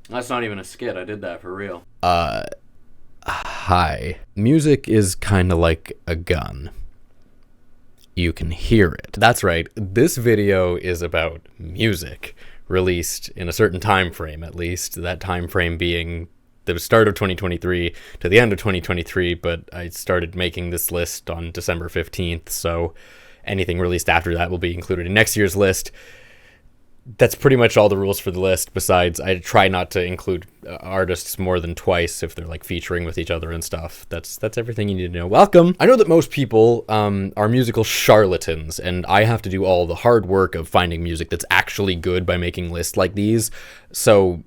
That's not even a skit. I did that for real. Hi. Music is kind of like a gun. You can hear it. That's right. This video is about music, released in a certain time frame, at least. That time frame being the start of 2023 to the end of 2023, but I started making this list on December 15th, so anything released after that will be included in next year's list. That's pretty much all the rules for the list. Besides, I try not to include artists more than twice if they're like featuring with each other and stuff. That's everything you need to know. Welcome. I know that most people are musical charlatans, and I have to do all the hard work of finding music that's actually good by making lists like these. So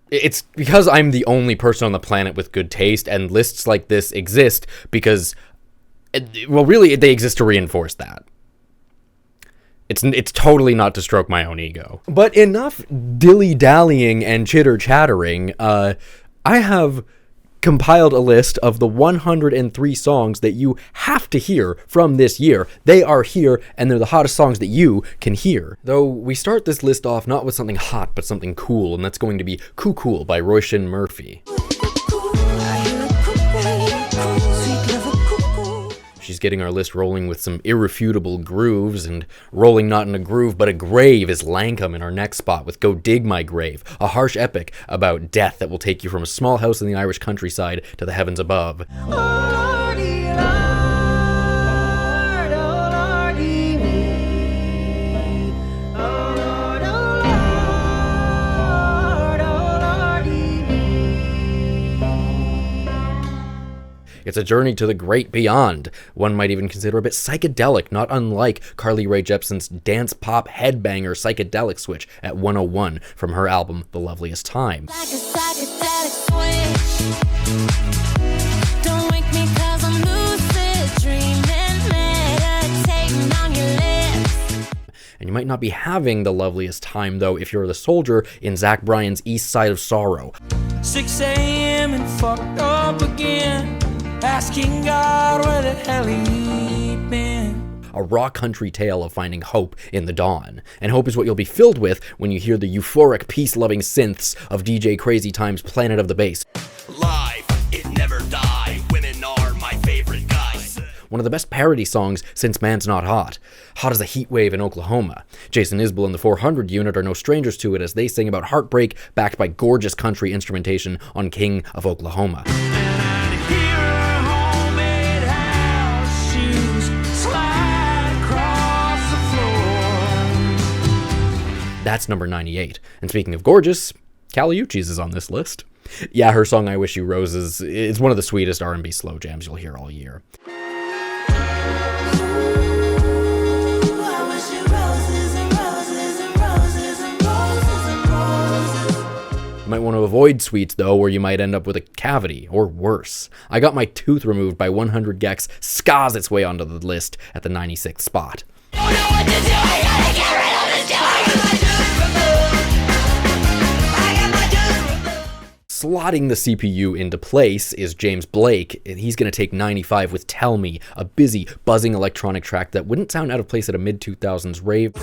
it's because I'm the only person on the planet with good taste, and lists like this exist because, well, really, they exist to reinforce that. It's totally not to stroke my own ego. But enough dilly-dallying and chitter-chattering. I have compiled a list of the 103 songs that you have to hear from this year. They are here, and they're the hottest songs that you can hear. Though we start this list off not with something hot, but something cool, and that's going to be Coo Cool by Roisin Murphy. She's getting our list rolling with some irrefutable grooves, and rolling not in a groove but a grave is Lankum in our next spot with Go Dig My Grave, a harsh epic about death that will take you from a small house in the Irish countryside to the heavens above. It's a journey to the great beyond. One might even consider a bit psychedelic, not unlike Carly Rae Jepsen's dance pop headbanger Psychedelic Switch at 101 from her album The Loveliest Time. Like a psychedelic switch. Don't wake me 'cause I'm lucid dreaming, meditating on your lips. And you might not be having the loveliest time, though, if you're the soldier in Zach Bryan's East Side of Sorrow. 6 a.m. and fucked up again. Asking God where the hell he been. A raw country tale of finding hope in the dawn. And hope is what you'll be filled with when you hear the euphoric, peace-loving synths of DJ Crazy Time's Planet of the Bass. Live, it never die. Women are my favorite guys. One of the best parody songs since Man's Not Hot. Hot as a heat wave in Oklahoma. Jason Isbell and the 400 unit are no strangers to it as they sing about heartbreak backed by gorgeous country instrumentation on King of Oklahoma. That's number 98. And speaking of gorgeous, Kali Uchis is on this list. Yeah, her song I Wish You Roses is one of the sweetest R&B slow jams you'll hear all year. You might want to avoid sweets, though, or you might end up with a cavity, or worse. I got my tooth removed by 100 Gex scars its way onto the list at the 96th spot. Slotting the CPU into place is James Blake, and he's going to take 95 with Tell Me, a busy, buzzing electronic track that wouldn't sound out of place at a mid-2000s rave.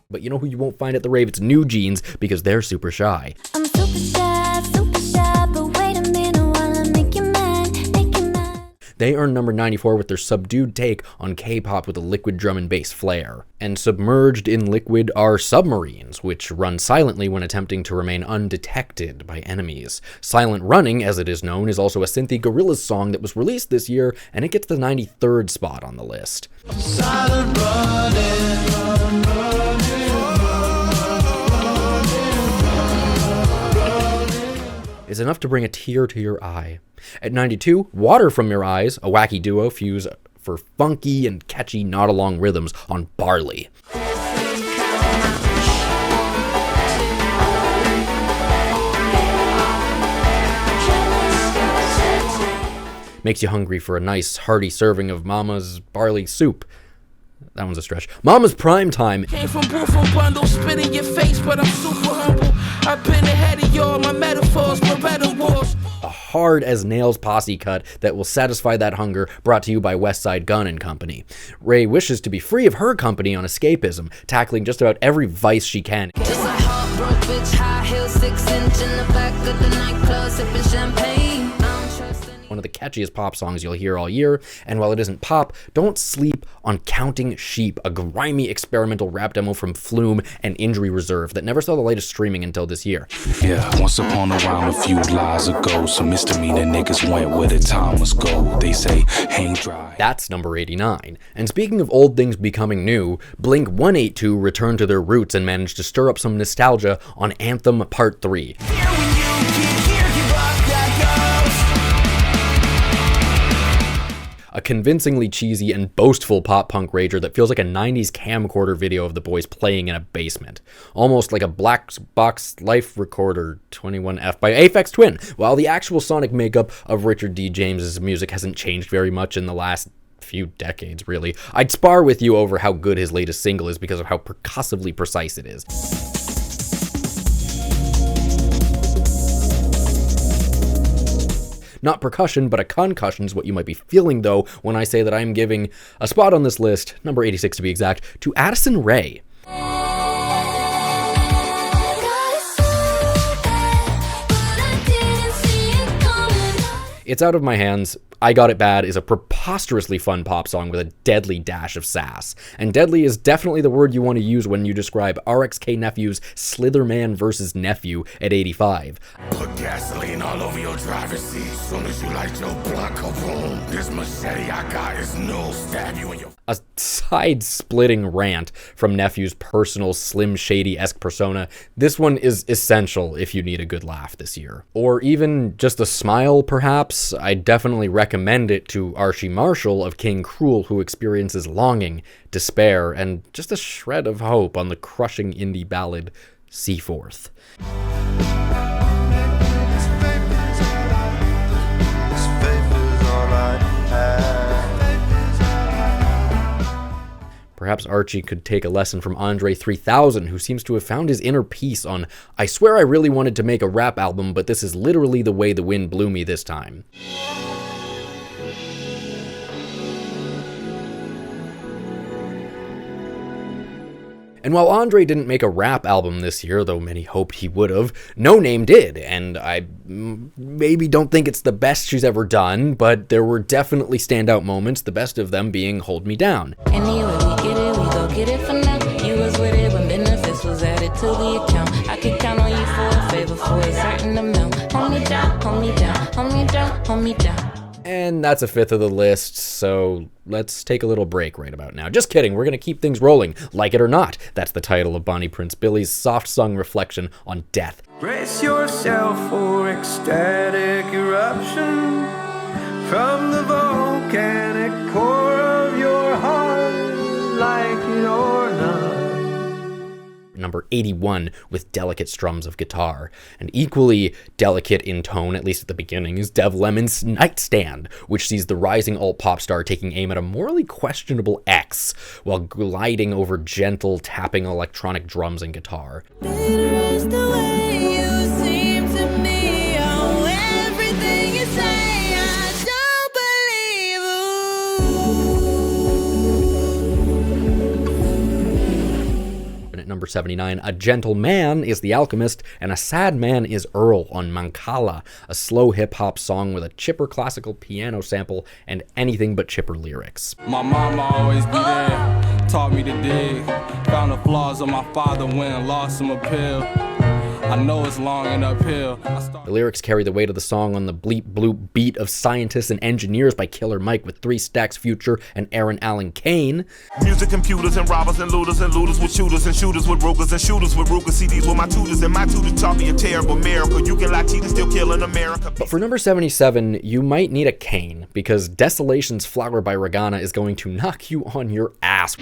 But you know who you won't find at the rave? It's New Jeans, because they're super shy. I'm super shy, but wait a minute while I make you mad, make you mad. They earned number 94 with their subdued take on K-pop with a liquid drum and bass flair. And submerged in liquid are submarines, which run silently when attempting to remain undetected by enemies. Silent Running, as it is known, is also a synthy Gorillaz song that was released this year, and it gets the 93rd spot on the list. Silent running, is enough to bring a tear to your eye. At 92, Water From Your Eyes, a wacky duo, fuse for funky and catchy nod-along rhythms on Barley. Makes you hungry for a nice, hearty serving of Mama's barley soup. That one's a stretch. Mama's Prime Time. Came from bundle, spit in your face, but I'm super humble. I've been ahead of y'all, my metaphors were better wars. A hard as nails posse cut that will satisfy that hunger, brought to you by Westside Gun and Company. Ray wishes to be free of her company on escapism, tackling just about every vice she can. Just a heartbroken bitch, high heel, 6-inch in the back of the nightclub, sipping champagne. I don't trust any- One of the catchiest pop songs you'll hear all year, and while it isn't pop, don't sleep on Counting Sheep, a grimy experimental rap demo from Flume and Injury Reserve that never saw the light of streaming until this year. Yeah, once upon a while, a few lies ago, some misdemeanor niggas went where the time was gold. They say, hang dry. That's number 89. And speaking of old things becoming new, Blink-182 returned to their roots and managed to stir up some nostalgia on Anthem Part 3. A convincingly cheesy and boastful pop-punk rager that feels like a 90s camcorder video of the boys playing in a basement. Almost like a Black Box Life Recorder 21F by Aphex Twin, while the actual sonic makeup of Richard D. James's music hasn't changed very much in the last few decades, really. I'd spar with you over how good his latest single is because of how percussively precise it is. Not percussion, but a concussion is what you might be feeling, though, when I say that I'm giving a spot on this list, number 86 to be exact, to Addison Rae. It's Out of My Hands, I Got It Bad is a preposterously fun pop song with a deadly dash of sass. And deadly is definitely the word you want to use when you describe RXK Nephew's Slitherman vs. Nephew at 85. Put gasoline all over your driver's seat. Soon as you light your blunt, kaboom. This machete I got is no stab you in your... A side-splitting rant from Nephew's personal Slim Shady-esque persona. This one is essential if you need a good laugh this year. Or even just a smile, perhaps. I definitely recommend it to Archie Marshall of King Cruel, who experiences longing, despair, and just a shred of hope on the crushing indie ballad Seaforth. Perhaps Archie could take a lesson from Andre 3000, who seems to have found his inner peace on I swear I really wanted to make a rap album, but this is literally the way the wind blew me this time. And while Andre didn't make a rap album this year, though many hoped he would have, No Name did, and I maybe don't think it's the best she's ever done, but there were definitely standout moments, the best of them being Hold Me Down. Anyway, we get it, we go get it for now. You was with it when benefits was added to the account. I could count on you for a favor for a certain amount. Hold me down, hold me down, hold me down, hold me down. And that's a fifth of the list, so let's take a little break right about now. Just kidding, we're going to keep things rolling, Like It or Not. That's the title of Bonnie Prince Billy's soft-sung reflection on death. Brace yourself for ecstatic eruption from the volcanic core of your heart, like it or not. Number 81 with delicate strums of guitar. And equally delicate in tone, at least at the beginning, is Dev Lemon's Nightstand, which sees the rising alt-pop star taking aim at a morally questionable ex while gliding over gentle tapping electronic drums and guitar. Bitter is the way you seem to me. Oh, everything you say, I And at number 79, A Gentle Man is The Alchemist, and A Sad Man is Earl on Mancala, a slow hip-hop song with a chipper classical piano sample and anything but chipper lyrics. My mama always be there, taught me to dig. Found the flaws of my father when lost some appeal. I know it's long and uphill. The lyrics carry the weight of the song on the bleep bloop beat of Scientists and Engineers by Killer Mike with 3 Stacks Future and Aaron Allen Kane. Music computers and robbers and looters with shooters and shooters with Rugers and shooters with Ruger CDs with my tutors and my tutors taught me a terrible miracle. You can lie, cheat, and still kill in America. But for number 77, you might need a cane, because Desolation's Flower by Regana is going to knock you on your ass.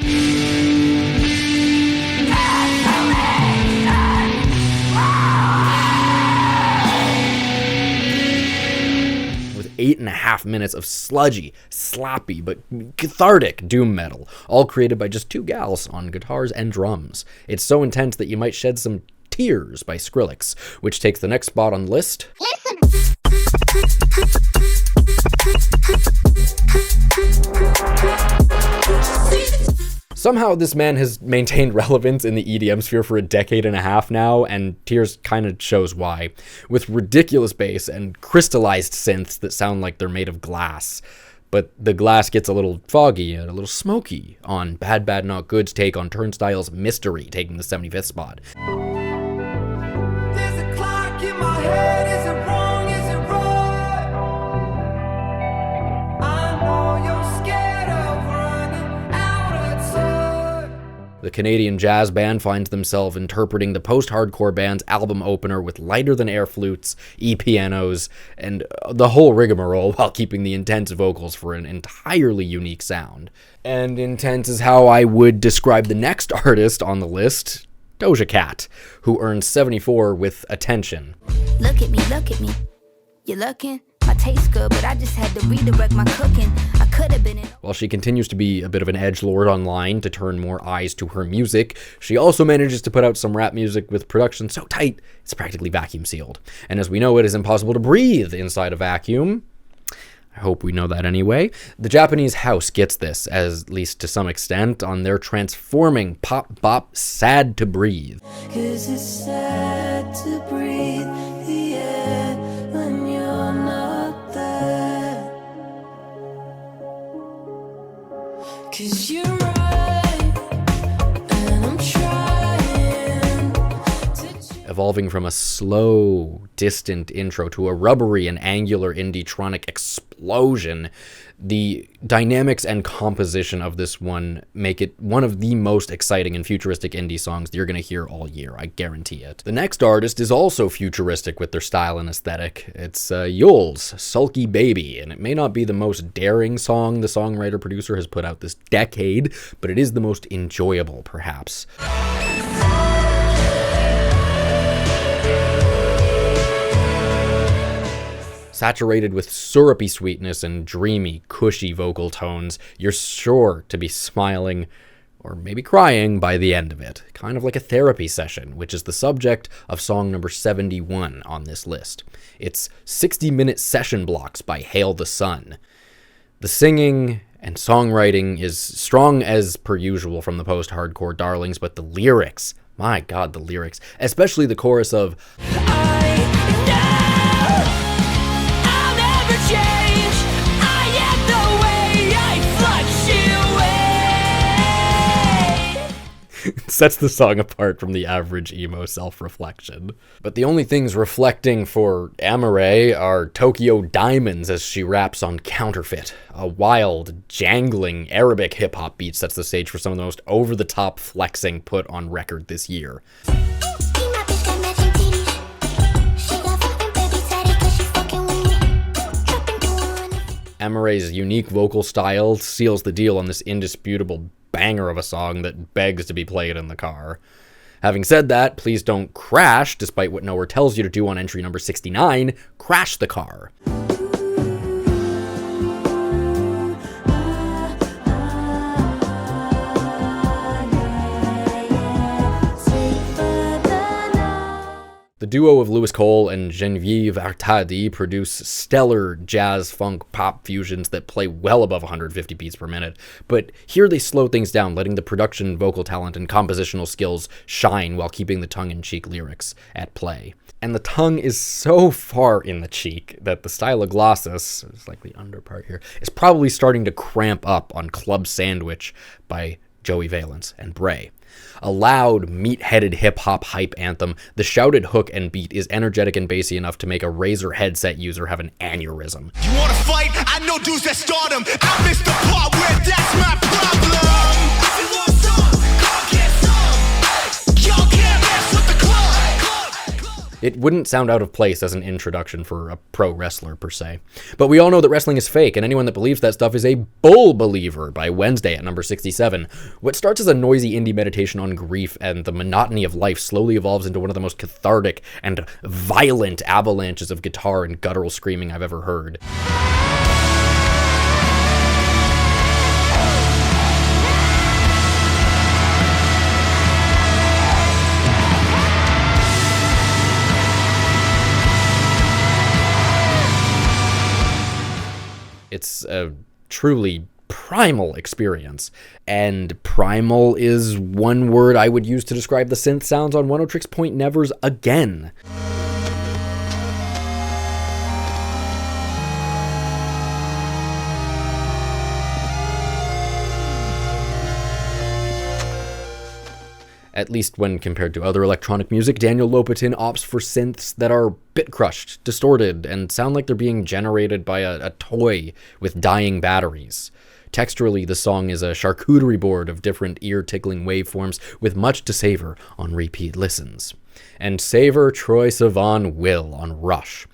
With 8.5 minutes of sludgy, sloppy, but cathartic doom metal, all created by just 2 gals on guitars and drums. It's so intense that you might shed some tears by Skrillex, which takes the next spot on the list. Listen. Somehow this man has maintained relevance in the EDM sphere for a decade and a half now, and Tears kind of shows why. With ridiculous bass and crystallized synths that sound like they're made of glass. But the glass gets a little foggy and a little smoky on Bad Bad Not Good's take on Turnstile's Mystery, taking the 75th spot. There's a clock in my head, is it wrong, is it right? I know you're scared of running out of time. The Canadian jazz band finds themselves interpreting the post-hardcore band's album opener with lighter-than-air flutes, e-pianos, and the whole rigmarole while keeping the intense vocals for an entirely unique sound. And intense is how I would describe the next artist on the list, Doja Cat, who earned 74 with Attention. Look at me, you looking? My taste good, but I just had to redirect my cooking. I could have been in. While she continues to be a bit of an edgelord online to turn more eyes to her music, she also manages to put out some rap music with production so tight it's practically vacuum sealed. And as we know, it is impossible to breathe inside a vacuum. I hope we know that anyway. The Japanese house gets this, at least to some extent, on their transforming pop bop Sad to Breathe. 'Cause it's sad to breathe the air when you're not there. 'Cause you're right, and I'm trying to. Evolving from a slow, distant intro to a rubbery and angular indie-tronic explosion, the dynamics and composition of this one make it one of the most exciting and futuristic indie songs that you're going to hear all year, I guarantee it. The next artist is also futuristic with their style and aesthetic. It's Yoel's Sulky Baby, and it may not be the most daring song the songwriter-producer has put out this decade, but it is the most enjoyable, perhaps. Saturated with syrupy sweetness and dreamy, cushy vocal tones, you're sure to be smiling or maybe crying by the end of it. Kind of like a therapy session, which is the subject of song number 71 on this list. It's 60-minute session blocks by Hail the Sun. The singing and songwriting is strong as per usual from the post-hardcore darlings, but the lyrics, my god, the lyrics, especially the chorus of sets the song apart from the average emo self-reflection. But the only things reflecting for Amare are Tokyo Diamonds as she raps on Counterfeit. A wild, jangling Arabic hip-hop beat sets the stage for some of the most over-the-top flexing put on record this year. Amare's unique vocal style seals the deal on this indisputable banger of a song that begs to be played in the car. Having said that, please don't crash, despite what Nowhere tells you to do on entry number 69, crash the car. The duo of Louis Cole and Genevieve Artadi produce stellar jazz, funk, pop fusions that play well above 150 beats per minute, but here they slow things down, letting the production, vocal talent, and compositional skills shine while keeping the tongue-in-cheek lyrics at play. And the tongue is so far in the cheek that the styloglossus, it's like the under part here, is probably starting to cramp up on Club Sandwich by Joey Valence and Bray. A loud, meat-headed hip-hop hype anthem, the shouted hook and beat is energetic and bassy enough to make a Razer headset user have an aneurysm. You wanna fight? I know dudes that start them. I missed the part where that's my problem. If you want some, come get some. Y'all can't mess with the club. It wouldn't sound out of place as an introduction for a pro wrestler, per se. But we all know that wrestling is fake, and anyone that believes that stuff is a bull believer by Wednesday at number 67. What starts as a noisy indie meditation on grief and the monotony of life slowly evolves into one of the most cathartic and violent avalanches of guitar and guttural screaming I've ever heard. It's a truly primal experience. And primal is one word I would use to describe the synth sounds on Oneohtrix Point Never's again. At least when compared to other electronic music, Daniel Lopatin opts for synths that are bit-crushed, distorted, and sound like they're being generated by a toy with dying batteries. Texturally, the song is a charcuterie board of different ear-tickling waveforms with much to savor on repeat listens. And savor Troye Sivan will on Rush.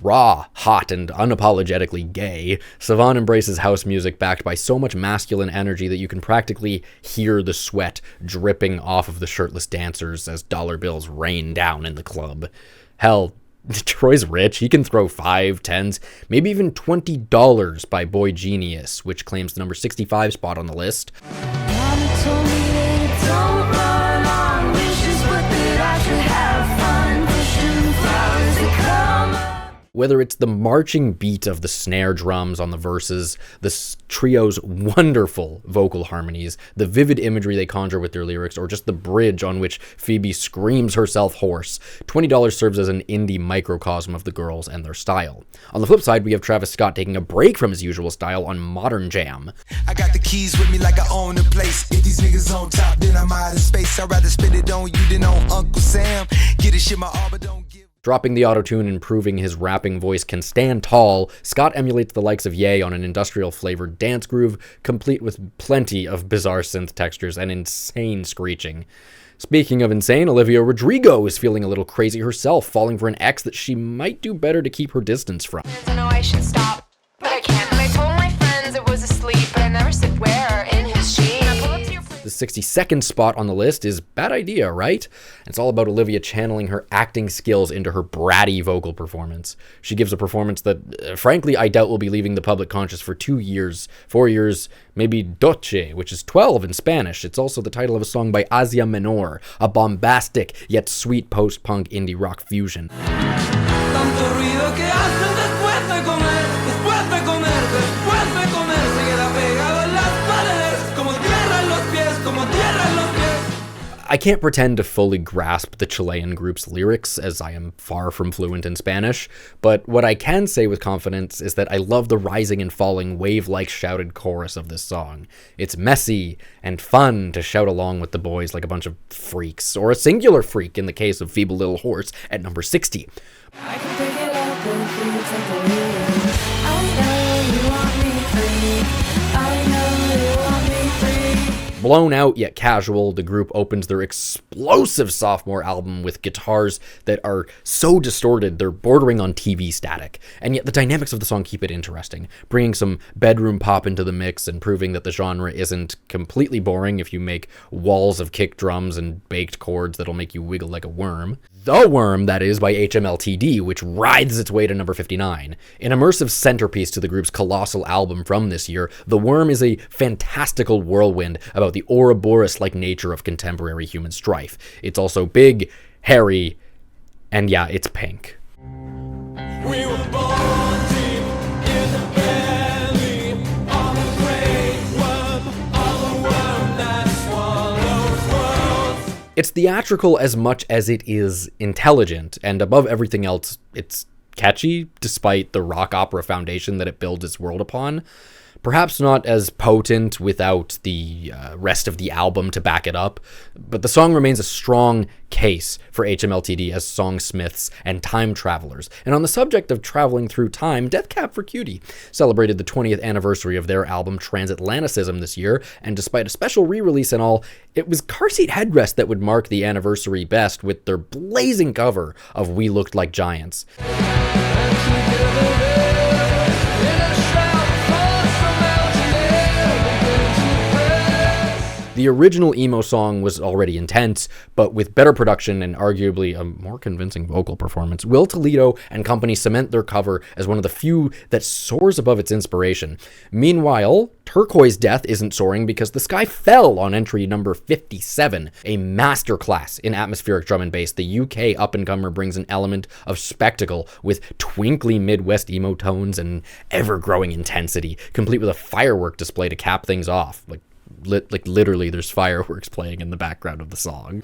Raw, hot, and unapologetically gay, Sivan embraces house music backed by so much masculine energy that you can practically hear the sweat dripping off of the shirtless dancers as dollar bills rain down in the club. Hell, Troy's rich. He can throw $5, $10s, maybe even $20 by Boy Genius, which claims the number 65 spot on the list. Mama told me that it don't run on wishes, but that I should have fun pushing flowers that come. Whether it's the marching beat of the snare drums on the verses, the trio's wonderful vocal harmonies, the vivid imagery they conjure with their lyrics, or just the bridge on which Phoebe screams herself hoarse, $20 serves as an indie microcosm of the girls and their style. On the flip side, we have Travis Scott taking a break from his usual style on Modern Jam. I got the keys with me like I own the place. If these niggas on top, then I'm out of space. I'd rather spend it on you than on Uncle Sam. Get a shit my arbor don't give. Dropping the autotune and proving his rapping voice can stand tall, Scott emulates the likes of Ye on an industrial-flavored dance groove, complete with plenty of bizarre synth textures and insane screeching. Speaking of insane, Olivia Rodrigo is feeling a little crazy herself, falling for an ex that she might do better to keep her distance from. I know I should stop, but I can't. And I told my friends it was asleep, but I never said where in his sheet. I pull up to your place. The 62nd spot on the list is bad idea, right? It's all about Olivia channeling her acting skills into her bratty vocal performance. She gives a performance that, frankly, I doubt will be leaving the public conscious for 2 years, 4 years, maybe Doce, which is 12 in Spanish. It's also the title of a song by Asia Menor, a bombastic yet sweet post-punk indie rock fusion. Tanto ruido que hacen después de comer, después de comer, después de comer, se queda pegado en las paredes, como tierra en los pies, como tierra en los pies. I can't pretend to fully grasp the Chilean group's lyrics, as I am far from fluent in Spanish, but what I can say with confidence is that I love the rising and falling wave-like shouted chorus of this song. It's messy and fun to shout along with the boys like a bunch of freaks, or a singular freak in the case of Feeble Little Horse at number 60. I can pick it up if you take the wheel. I know you want me free. I know you want me free. Blown out yet casual, the group opens their explosive sophomore album with guitars that are so distorted they're bordering on TV static, and yet the dynamics of the song keep it interesting, bringing some bedroom pop into the mix and proving that the genre isn't completely boring if you make walls of kick drums and baked chords that'll make you wiggle like a worm. The Worm, that is, by HMLTD, which writhes its way to number 59. An immersive centerpiece to the group's colossal album from this year, The Worm is a fantastical whirlwind about the Ouroboros-like nature of contemporary human strife. It's also big, hairy, and yeah, it's pink. We were born deep in the belly of a great worm, of a worm that swallows worlds. It's theatrical as much as it is intelligent, and above everything else, it's catchy, despite the rock opera foundation that it builds its world upon. Perhaps not as potent without the rest of the album to back it up, but the song remains a strong case for HMLTD as songsmiths and time travelers. And on the subject of traveling through time, Death Cab for Cutie celebrated the 20th anniversary of their album Transatlanticism this year, and despite a special re-release and all, it was Car Seat Headrest that would mark the anniversary best with their blazing cover of We Looked Like Giants. The The original emo song was already intense, but with better production and arguably a more convincing vocal performance, Will Toledo and company cement their cover as one of the few that soars above its inspiration. Meanwhile, Turquoise Death isn't soaring because The Sky Fell on entry number 57, a masterclass in atmospheric drum and bass. The UK up-and-comer brings an element of spectacle with twinkly Midwest emo tones and ever-growing intensity, complete with a firework display to cap things off. Like literally there's fireworks playing in the background of the song.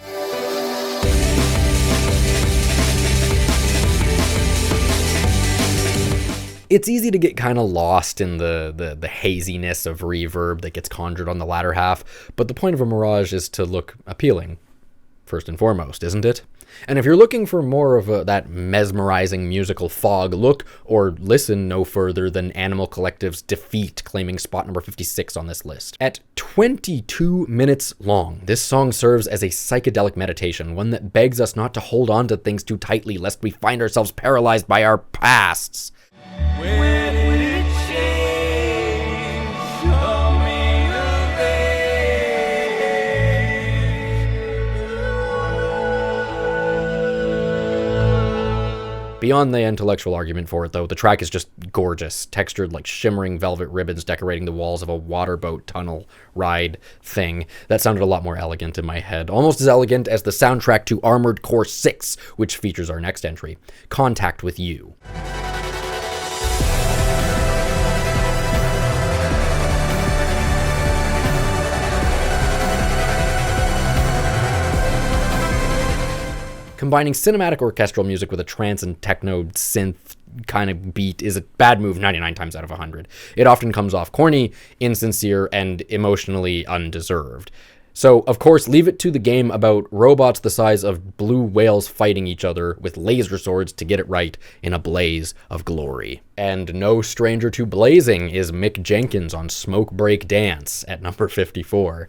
It's easy to get kind of lost in the haziness of reverb that gets conjured on the latter half, but the point of a mirage is to look appealing, first and foremost, isn't it? And if you're looking for more of that mesmerizing musical fog, look or listen no further than Animal Collective's Defeat, claiming spot number 56 on this list. At 22 minutes long, this song serves as a psychedelic meditation, one that begs us not to hold on to things too tightly lest we find ourselves paralyzed by our pasts. When it changed, show me the way. Beyond the intellectual argument for it, though, the track is just gorgeous, textured like shimmering velvet ribbons decorating the walls of a waterboat tunnel ride thing. That sounded a lot more elegant in my head, almost as elegant as the soundtrack to Armored Core 6, which features our next entry, Contact with You. Combining cinematic orchestral music with a trance and techno synth kind of beat is a bad move 99 times out of 100. It often comes off corny, insincere, and emotionally undeserved. So, of course, leave it to the game about robots the size of blue whales fighting each other with laser swords to get it right in a blaze of glory. And no stranger to blazing is Mick Jenkins on Smoke Break Dance at number 54.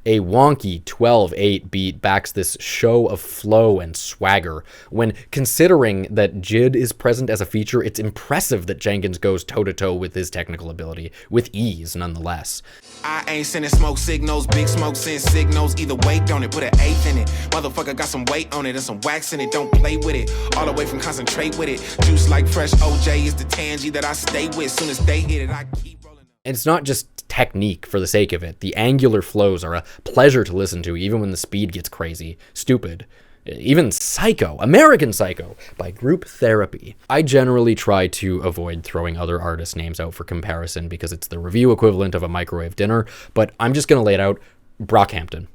A wonky 12/8 beat backs this show of flow and swagger. When considering that JID is present as a feature, it's impressive that Jenkins goes toe-to-toe with his technical ability, with ease nonetheless. I ain't sending smoke signals, Big Smoke send signals, either way, don't it, put an eighth in it. Motherfucker got some weight on it and some wax in it, don't play with it, all the way from concentrate with it. Juice like fresh OJ is the tangy that I stay with, soon as they hit it, I keep rolling. And it's not just technique for the sake of it. The angular flows are a pleasure to listen to, even when the speed gets crazy, stupid. Even Psycho, American Psycho, by Group Therapy. I generally try to avoid throwing other artists' names out for comparison because it's the review equivalent of a microwave dinner, but I'm just going to lay it out. Brockhampton.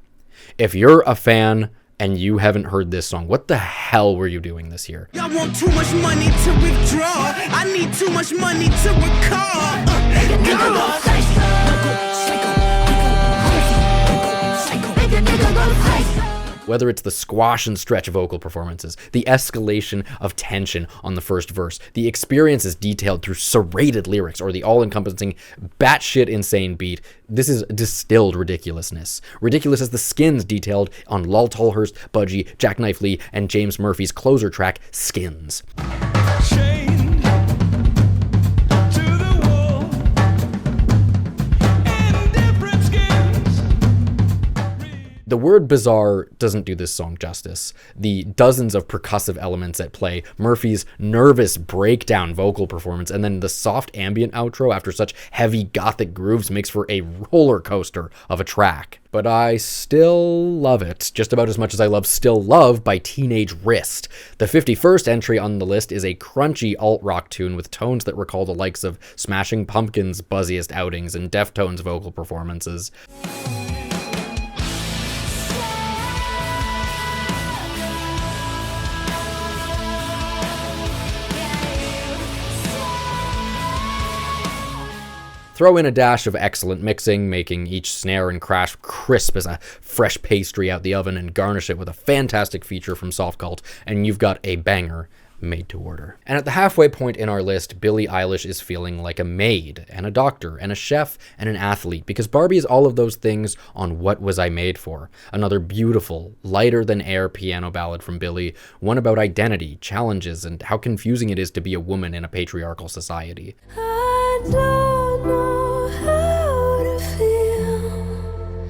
If you're a fan and you haven't heard this song, what the hell were you doing this year? Y'all want too much money to withdraw. I need too much money to recall. Whether it's the squash and stretch vocal performances, the escalation of tension on the first verse, the experiences detailed through serrated lyrics, or the all-encompassing batshit insane beat, this is distilled ridiculousness. Ridiculous as the skins detailed on Lol Tolhurst, Budgie, Jackknife Lee, and James Murphy's closer track, Skins. The word bizarre doesn't do this song justice. The dozens of percussive elements at play, Murphy's nervous breakdown vocal performance, and then the soft ambient outro after such heavy gothic grooves makes for a roller coaster of a track. But I still love it, just about as much as I love Still Love by Teenage Wrist. The 51st entry on the list is a crunchy alt-rock tune with tones that recall the likes of Smashing Pumpkins' buzziest outings and Deftones' vocal performances. Throw in a dash of excellent mixing, making each snare and crash crisp as a fresh pastry out the oven, and garnish it with a fantastic feature from Soft Cult, and you've got a banger made to order. And at the halfway point in our list, Billie Eilish is feeling like a maid, and a doctor, and a chef, and an athlete, because Barbie is all of those things on What Was I Made For? Another beautiful, lighter-than-air piano ballad from Billie, one about identity, challenges, and how confusing it is to be a woman in a patriarchal society. I don't know how to feel,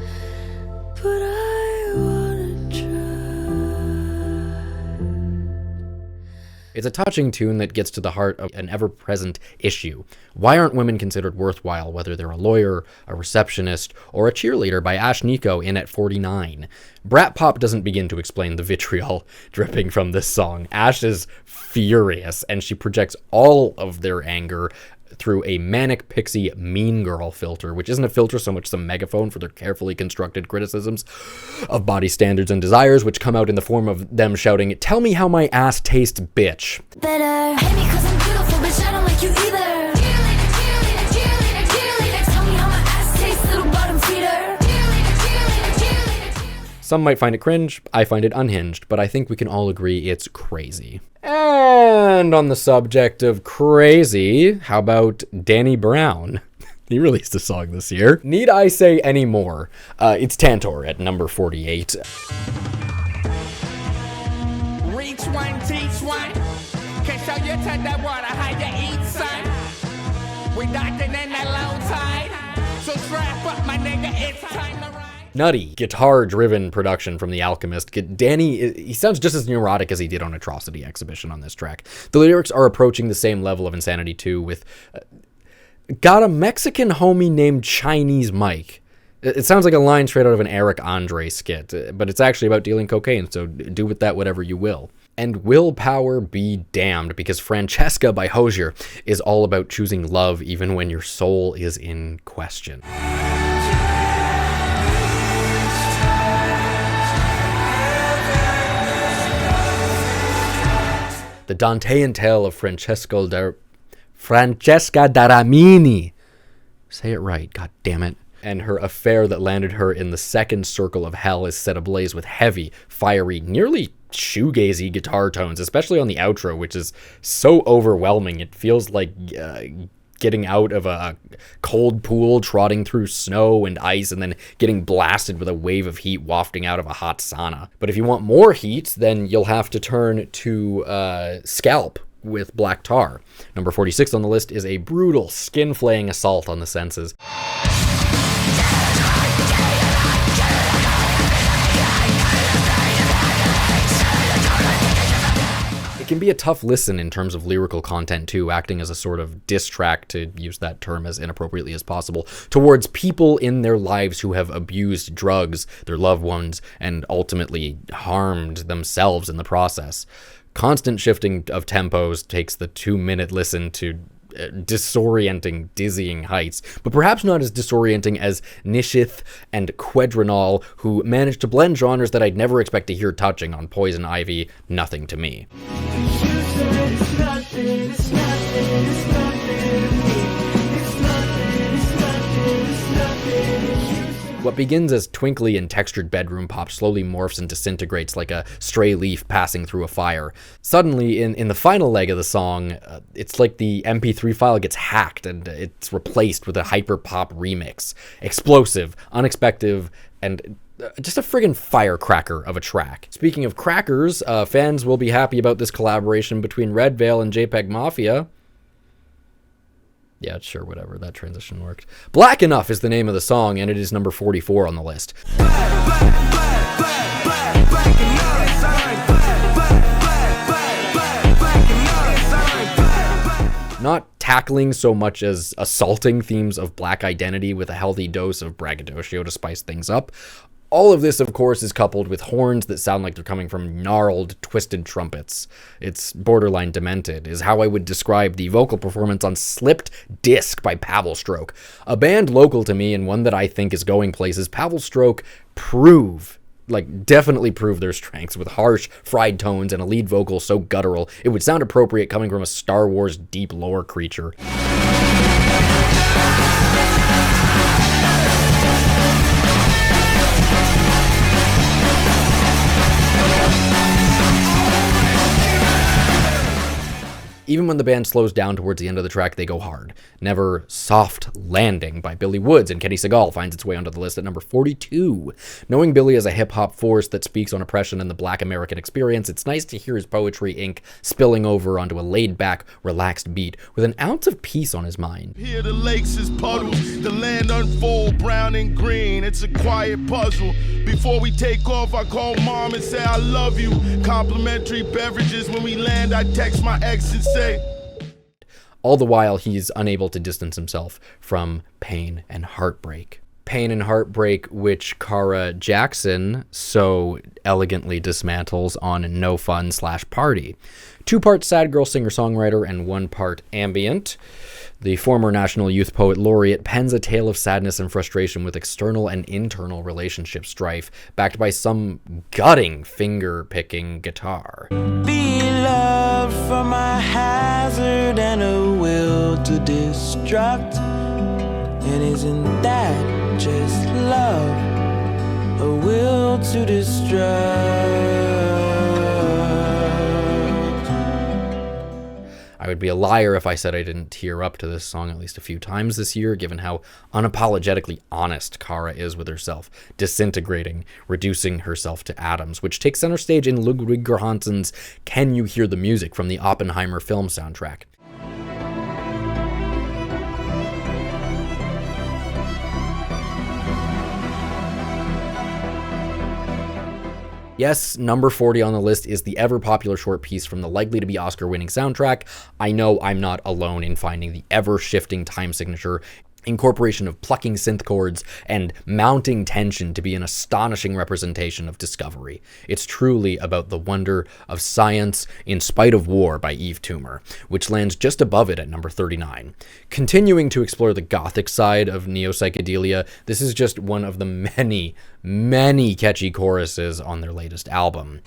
It's a touching tune that gets to the heart of an ever-present issue. Why aren't women considered worthwhile, whether they're a lawyer, a receptionist, or a cheerleader, by Ash Nico in At 49. Brat Pop doesn't begin to explain the vitriol dripping from this song. Ash is furious, and she projects all of their anger through a manic pixie mean girl filter, which isn't a filter so much as a megaphone for their carefully constructed criticisms of body standards and desires, which come out in the form of them shouting, "Tell me how my ass tastes, bitch." Better hate me cause I'm beautiful, bitch, I don't like you either. Cheerleader, cheerleader, cheerleader, cheerleader. Tell me how my ass tastes, little bottom feeder. Cheerleader, cheerleader, cheerleader, cheerleader. Some might find it cringe, I find it unhinged, but I think we can all agree it's crazy. And on the subject of crazy, how about Danny Brown? He released a song this year. Need I say any more? It's Tantor at number 48. Reach one, teach one. Can show you to the water how you eat, son. We docking in the low tide. So strap up, my nigga, it's time to ride. Nutty, guitar-driven production from The Alchemist. Danny, he sounds just as neurotic as he did on Atrocity Exhibition on this track. The lyrics are approaching the same level of insanity too, with got a Mexican homie named Chinese Mike. It sounds like a line straight out of an Eric Andre skit, but it's actually about dealing cocaine, so do with that whatever you will. And willpower be damned, because Francesca by Hozier is all about choosing love even when your soul is in question. The Dantean tale of Francesca Daramini. Say it right, god damn it. And her affair that landed her in the second circle of hell is set ablaze with heavy, fiery, nearly shoegazy guitar tones, especially on the outro, which is so overwhelming. It feels like getting out of a cold pool, trotting through snow and ice, and then getting blasted with a wave of heat wafting out of a hot sauna. But if you want more heat, then you'll have to turn to Scalp with Black Tar. Number 46 on the list is a brutal, skin-flaying assault on the senses. It can be a tough listen in terms of lyrical content too, acting as a sort of diss track, to use that term as inappropriately as possible, towards people in their lives who have abused drugs, their loved ones, and ultimately harmed themselves in the process. Constant shifting of tempos takes the 2-minute listen to disorienting, dizzying heights, but perhaps not as disorienting as Nishith and Quedrenol, who managed to blend genres that I'd never expect to hear touching on Poison Ivy, Nothing to Me. What begins as twinkly and textured bedroom pop slowly morphs and disintegrates like a stray leaf passing through a fire. Suddenly, in the final leg of the song, it's like the MP3 file gets hacked and it's replaced with a hyper-pop remix. Explosive, unexpected, and just a friggin' firecracker of a track. Speaking of crackers, fans will be happy about this collaboration between Red Veil and JPEG Mafia. Yeah, sure, whatever, that transition worked. Black Enough is the name of the song, and it is number 44 on the list. Not tackling so much as assaulting themes of black identity with a healthy dose of braggadocio to spice things up. All of this, of course, is coupled with horns that sound like they're coming from gnarled, twisted trumpets. It's borderline demented, is how I would describe the vocal performance on Slipped Disc by Pavel Stroke. A band local to me and one that I think is going places. Pavel Stroke definitely prove their strengths with harsh, fried tones and a lead vocal so guttural it would sound appropriate coming from a Star Wars deep lore creature. Even when the band slows down towards the end of the track, they go hard. Never Soft Landing by Billy Woods and Kenny Segal finds its way onto the list at number 42. Knowing Billy as a hip-hop force that speaks on oppression and the Black American experience, it's nice to hear his poetry ink spilling over onto a laid-back, relaxed beat with an ounce of peace on his mind. Here the lakes is puddles, the land unfold, brown and green. It's a quiet puzzle. Before we take off, I call mom and say I love you. Complimentary beverages when we land, I text my ex and say. All the while, he's unable to distance himself from pain and heartbreak. Pain and Heartbreak, which Cara Jackson so elegantly dismantles on No Fun / Party. 2-part sad girl singer-songwriter and 1-part ambient. The former National Youth Poet Laureate pens a tale of sadness and frustration with external and internal relationship strife, backed by some gutting finger-picking guitar. Be loved for my hazard and a will to destruct. And isn't that just love? A will to destruct. I would be a liar if I said I didn't tear up to this song at least a few times this year, given how unapologetically honest Cara is with herself, disintegrating, reducing herself to atoms, which takes center stage in Ludwig Göransson's Can You Hear the Music from the Oppenheimer film soundtrack. Yes, number 40 on the list is the ever-popular short piece from the likely-to-be Oscar-winning soundtrack. I know I'm not alone in finding the ever-shifting time signature, incorporation of plucking synth chords, and mounting tension to be an astonishing representation of discovery. It's truly about the wonder of science in spite of war by Yves Tumor, which lands just above it at number 39. Continuing to explore the gothic side of neo-psychedelia, this is just one of the many, many catchy choruses on their latest album.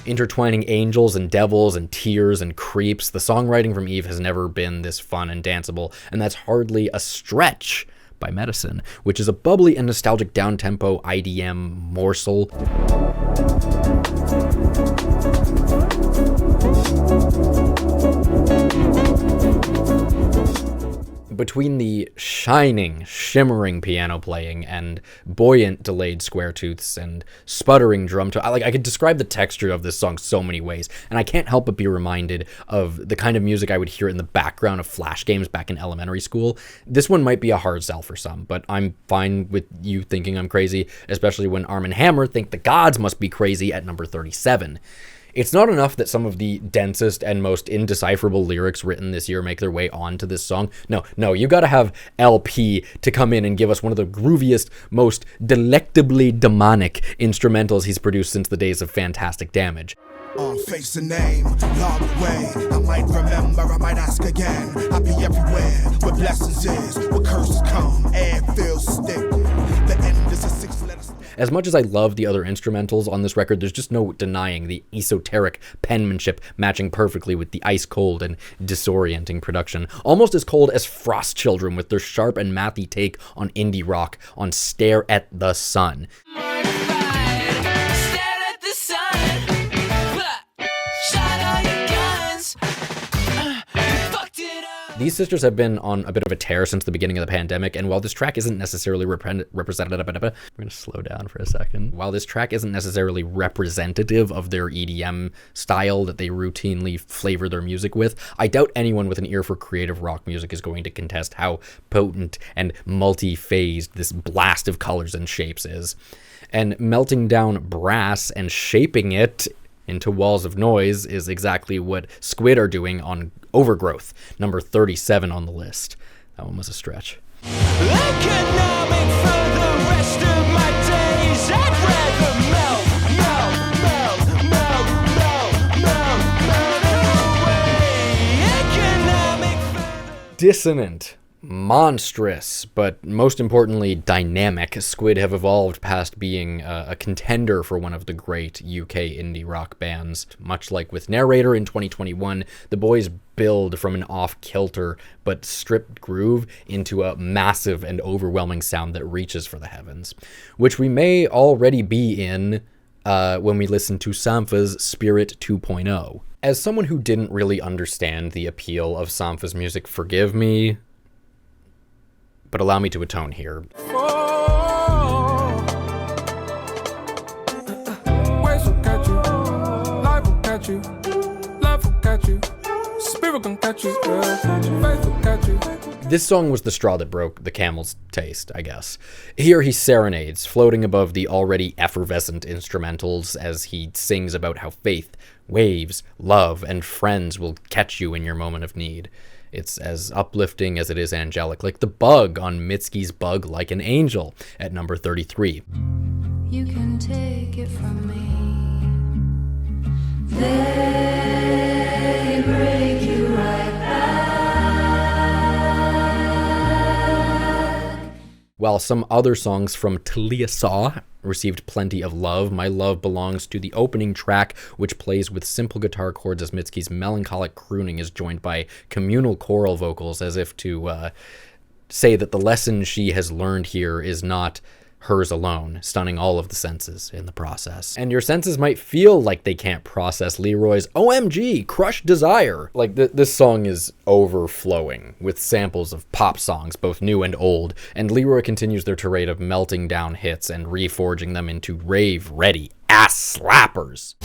Intertwining angels and devils and tears and creeps, the songwriting from Yves has never been this fun and danceable, and that's hardly a stretch by Medicine, which is a bubbly and nostalgic down-tempo IDM morsel. Between the shining, shimmering piano playing and buoyant delayed square tooths and sputtering drum I could describe the texture of this song so many ways, and I can't help but be reminded of the kind of music I would hear in the background of Flash games back in elementary school. This one might be a hard sell for some, but I'm fine with you thinking I'm crazy, especially when Arm & Hammer think the gods must be crazy at number 37. It's not enough that some of the densest and most indecipherable lyrics written this year make their way onto this song. No, you gotta have LP to come in and give us one of the grooviest, most delectably demonic instrumentals he's produced since the days of Fantastic Damage. Face the name, log away. I might remember, I might ask again. I be everywhere, where blessings is, where curses come, air feels thick. The end is a 6-letter. As much as I love the other instrumentals on this record, there's just no denying the esoteric penmanship matching perfectly with the ice-cold and disorienting production. Almost as cold as Frost Children with their sharp and mathy take on indie rock on Stare at the Sun. These sisters have been on a bit of a tear since the beginning of the pandemic, and while this track isn't necessarily representative, I'm going to slow down for a second. While this track isn't necessarily representative of their EDM style that they routinely flavor their music with, I doubt anyone with an ear for creative rock music is going to contest how potent and multi-phased this blast of colors and shapes is. And melting down brass and shaping it into walls of noise is exactly what Squid are doing on Overgrowth, number 37 on the list. That one was a stretch. Economic for the rest of my days. I'd rather melt away. Economic. Dissonant, Monstrous, but most importantly dynamic, Squid have evolved past being a contender for one of the great UK indie rock bands. Much like with Narrator in 2021, the boys build from an off-kilter but stripped groove into a massive and overwhelming sound that reaches for the heavens, which we may already be in when we listen to Sampha's Spirit 2.0. As someone who didn't really understand the appeal of Sampha's music, forgive me, but allow me to atone here. This song was the straw that broke the camel's taste, I guess. Here he serenades, floating above the already effervescent instrumentals as he sings about how faith, waves, love, and friends will catch you in your moment of need. It's as uplifting as it is angelic, like the bug on Mitski's Bug Like an Angel at number 33. You can take it from me. They break you right back. While some other songs from Talia Saw received plenty of love, My Love Belongs to the opening track, which plays with simple guitar chords as Mitski's melancholic crooning is joined by communal choral vocals, as if to say that the lesson she has learned here is not hers alone, stunning all of the senses in the process. And your senses might feel like they can't process Leroy's OMG, Crush Desire. Like, this song is overflowing with samples of pop songs, both new and old, and Leroy continues their tirade of melting down hits and reforging them into rave-ready ass slappers.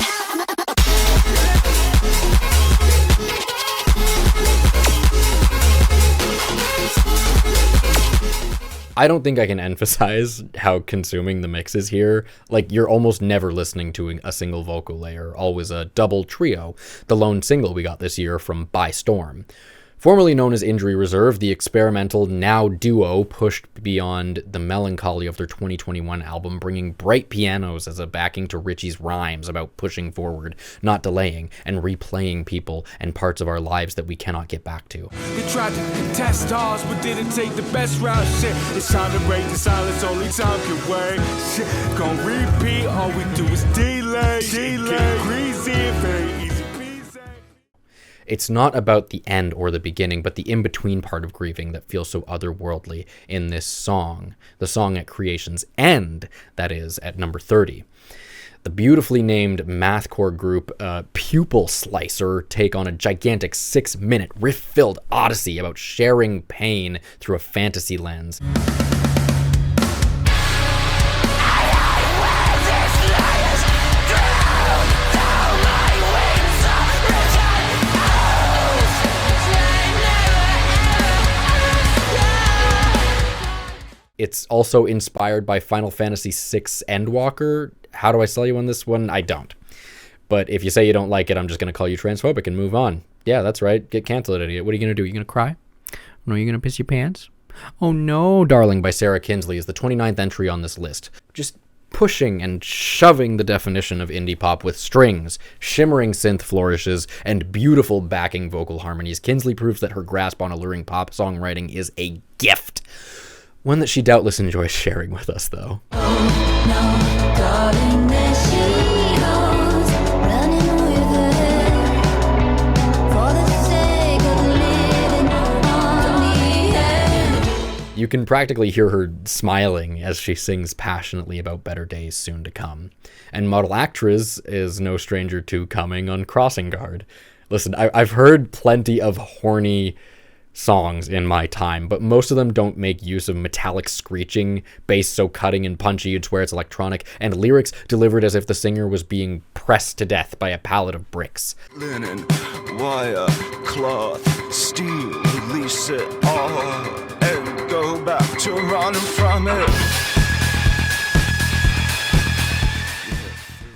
I don't think I can emphasize how consuming the mix is here. Like, you're almost never listening to a single vocal layer, always a double trio, the lone single we got this year from By Storm. Formerly known as Injury Reserve, the experimental now duo pushed beyond the melancholy of their 2021 album, bringing bright pianos as a backing to Richie's rhymes about pushing forward, not delaying, and replaying people and parts of our lives that we cannot get back to. They tried to contest ours, but didn't take the best route. Shit, it's time to break the silence, only time can wait. Shit, gon' repeat, all we do is delay. Get greasy, very easy. It's not about the end or the beginning, but the in-between part of grieving that feels so otherworldly in this song. The song at creation's end, that is, at number 30. The beautifully named mathcore group Pupil Slicer take on a gigantic 6-minute riff-filled odyssey about sharing pain through a fantasy lens. It's also inspired by Final Fantasy VI Endwalker. How do I sell you on this one? I don't. But if you say you don't like it, I'm just going to call you transphobic and move on. Yeah, that's right. Get canceled, idiot. What are you going to do? You going to cry? No, you going to piss your pants? Oh no, Darling by Sarah Kinsley is the 29th entry on this list. Just pushing and shoving the definition of indie pop with strings, shimmering synth flourishes, and beautiful backing vocal harmonies. Kinsley proves that her grasp on alluring pop songwriting is a gift. One that she doubtless enjoys sharing with us, though. Oh no, darling, there she goes, running with her, for the sake of living on the edge. You can practically hear her smiling as she sings passionately about better days soon to come. And Model Actress is no stranger to coming on Crossing Guard. Listen, I've heard plenty of horny songs in my time, but most of them don't make use of metallic screeching, bass so cutting and punchy you'd swear it's electronic, and lyrics delivered as if the singer was being pressed to death by a pallet of bricks. Linen, wire, cloth, steel, release it all, and go back to running from it.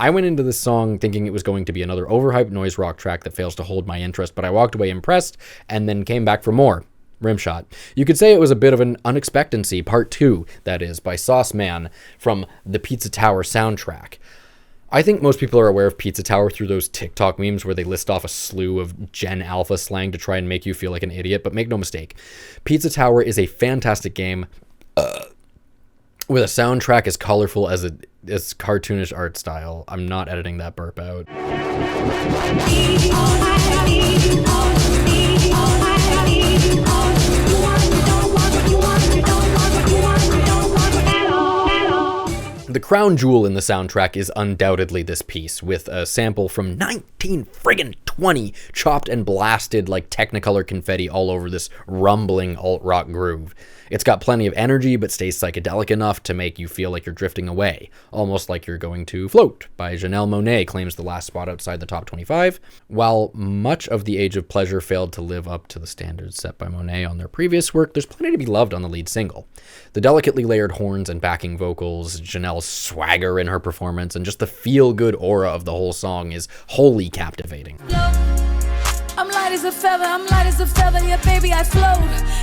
I went into this song thinking it was going to be another overhyped noise rock track that fails to hold my interest, but I walked away impressed and then came back for more. Rimshot. You could say it was a bit of an unexpectancy, part 2, that is, by Sauce Man from the Pizza Tower soundtrack. I think most people are aware of Pizza Tower through those TikTok memes where they list off a slew of Gen Alpha slang to try and make you feel like an idiot, but make no mistake, Pizza Tower is a fantastic game with a soundtrack as colorful as cartoonish art style. I'm not editing that burp out. The crown jewel in the soundtrack is undoubtedly this piece, with a sample from 1920 chopped and blasted like Technicolor confetti all over this rumbling alt-rock groove. It's got plenty of energy, but stays psychedelic enough to make you feel like you're drifting away, almost like you're going to Float by Janelle Monáe claims the last spot outside the top 25. While much of The Age of Pleasure failed to live up to the standards set by Monáe on their previous work, there's plenty to be loved on the lead single. The delicately layered horns and backing vocals, Janelle's swagger in her performance, and just the feel-good aura of the whole song is wholly captivating. I'm light as a feather, yeah baby I float.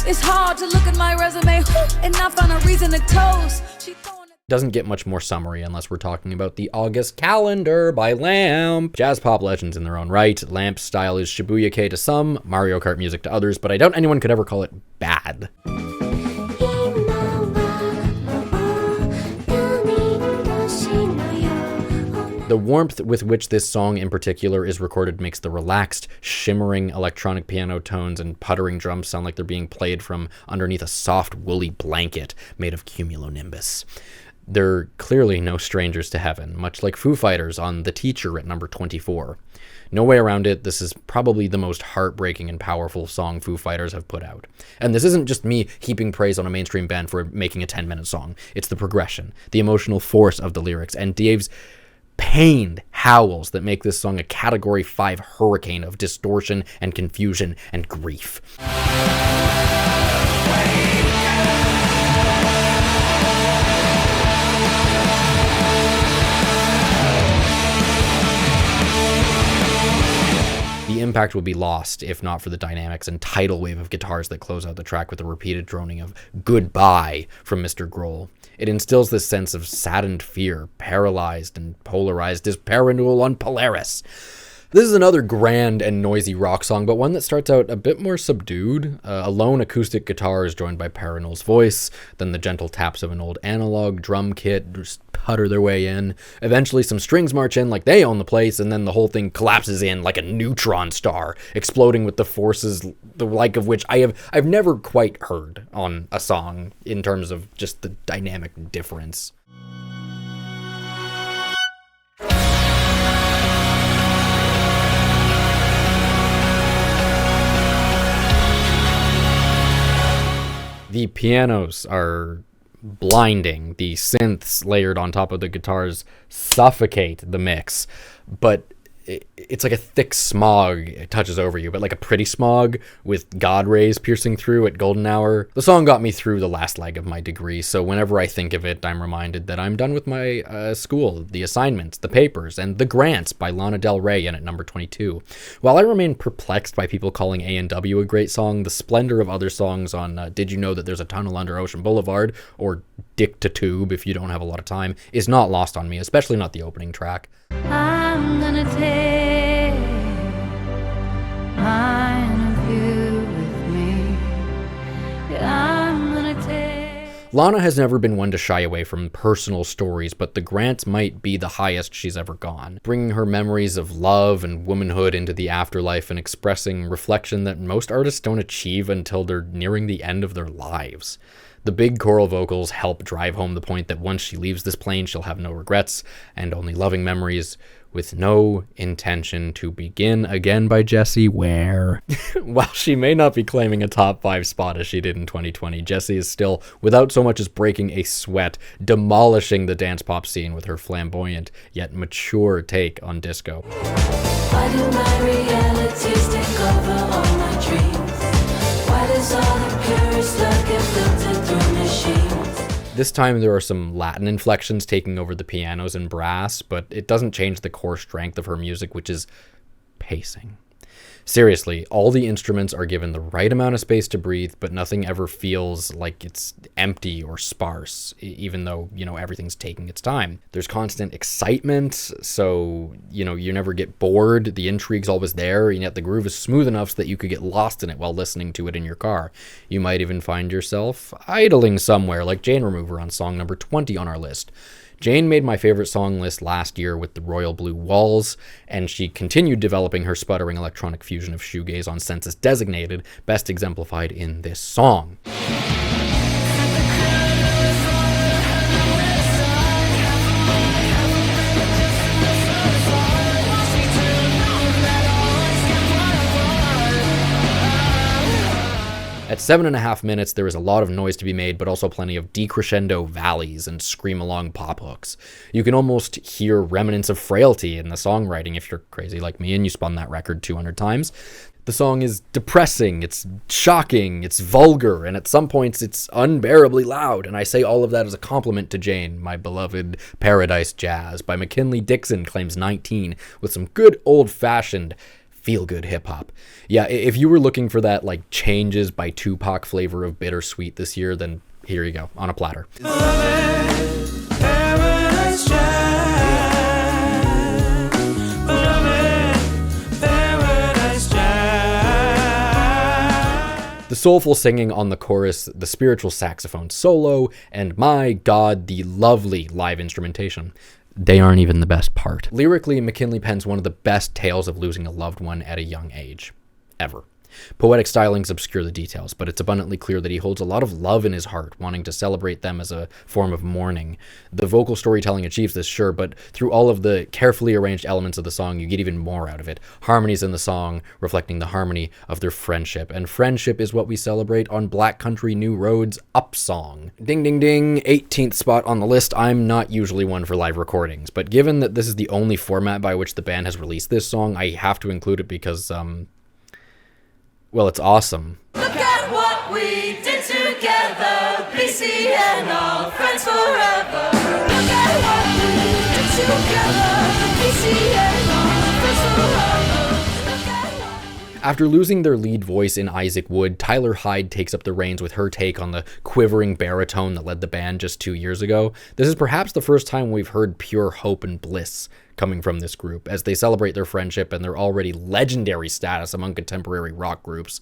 It's hard to look at my resume and not find a reason to toast. Doesn't get much more summary unless we're talking about the August Calendar by Lamp. Jazz pop legends in their own right. Lamp's style is Shibuya-kei to some, Mario Kart music to others, but I doubt anyone could ever call it bad. The warmth with which this song in particular is recorded makes the relaxed, shimmering electronic piano tones and puttering drums sound like they're being played from underneath a soft, woolly blanket made of cumulonimbus. They're clearly no strangers to heaven, much like Foo Fighters on The Teacher at number 24. No way around it, this is probably the most heartbreaking and powerful song Foo Fighters have put out. And this isn't just me heaping praise on a mainstream band for making a 10-minute song. It's the progression, the emotional force of the lyrics, and Dave's pained howls that make this song a Category 5 hurricane of distortion and confusion and grief. The impact will be lost if not for the dynamics and tidal wave of guitars that close out the track with a repeated droning of goodbye from Mr. Grohl. It instills this sense of saddened fear, paralyzed and polarized as Parannoul on Polaris. This is another grand and noisy rock song, but one that starts out a bit more subdued. A lone acoustic guitar is joined by Parannoul's voice, then the gentle taps of an old analog drum kit just putter their way in. Eventually some strings march in like they own the place, and then the whole thing collapses in like a neutron star, exploding with the forces the like of which I've never quite heard on a song in terms of just the dynamic difference. The pianos are blinding. The synths layered on top of the guitars suffocate the mix. But it's like a thick smog. It touches over you, but like a pretty smog with God rays piercing through at golden hour. The song got me through the last leg of my degree, so whenever I think of it, I'm reminded that I'm done with my school, the assignments, the papers, and The Grants by Lana Del Rey in at number 22. While I remain perplexed by people calling A&W a great song, the splendor of other songs on Did You Know That There's a Tunnel Under Ocean Boulevard, or Dick to Tube if you don't have a lot of time, is not lost on me, especially not the opening track. I'm gonna take mine of you with me. I'm gonna take. Lana has never been one to shy away from personal stories, but The Grants might be the highest she's ever gone, bringing her memories of love and womanhood into the afterlife and expressing reflection that most artists don't achieve until they're nearing the end of their lives. The big choral vocals help drive home the point that once she leaves this plane, she'll have no regrets and only loving memories, with no intention to begin again by Jessie Ware. While she may not be claiming a top 5 spot as she did in 2020, Jessie is still, without so much as breaking a sweat, demolishing the dance pop scene with her flamboyant yet mature take on disco. Why do my realities take over all my dreams? Why does all the purest love get filtered through machines? This time there are some Latin inflections taking over the pianos and brass, but it doesn't change the core strength of her music, which is pacing. Seriously, all the instruments are given the right amount of space to breathe, but nothing ever feels like it's empty or sparse, even though, everything's taking its time. There's constant excitement, so, you never get bored. The intrigue's always there, and yet the groove is smooth enough so that you could get lost in it while listening to it in your car. You might even find yourself idling somewhere, like Jane Remover on song number 20 on our list. Jane made my favorite song list last year with the Royal Blue Walls, and she continued developing her sputtering electronic fusion of shoegaze on Census Designated, best exemplified in this song. At 7.5 minutes, there is a lot of noise to be made, but also plenty of decrescendo valleys and scream-along pop hooks. You can almost hear remnants of frailty in the songwriting if you're crazy like me and you spun that record 200 times. The song is depressing, it's shocking, it's vulgar, and at some points it's unbearably loud, and I say all of that as a compliment to Jane. My beloved Paradise Jazz by McKinley Dixon claims 19 with some good old-fashioned feel-good hip-hop. Yeah, if you were looking for that, Changes by Tupac flavor of bittersweet this year, then here you go, on a platter. The soulful singing on the chorus, the spiritual saxophone solo, and my god, the lovely live instrumentation. They aren't even the best part. Lyrically, McKinley pens one of the best tales of losing a loved one at a young age, ever. Poetic stylings obscure the details, but it's abundantly clear that he holds a lot of love in his heart, wanting to celebrate them as a form of mourning. The vocal storytelling achieves this, sure, but through all of the carefully arranged elements of the song, you get even more out of it. Harmonies in the song reflecting the harmony of their friendship, and friendship is what we celebrate on Black Country New Road's Up song. Ding ding ding, 18th spot on the list. I'm not usually one for live recordings, but given that this is the only format by which the band has released this song, I have to include it because, well, it's awesome. Look at what we did together, BC and all friends forever. Look at what we did together, BC and all friends forever. After losing their lead voice in Isaac Wood, Tyler Hyde takes up the reins with her take on the quivering baritone that led the band just 2 years ago. This is perhaps the first time we've heard pure hope and bliss coming from this group, as they celebrate their friendship and their already legendary status among contemporary rock groups.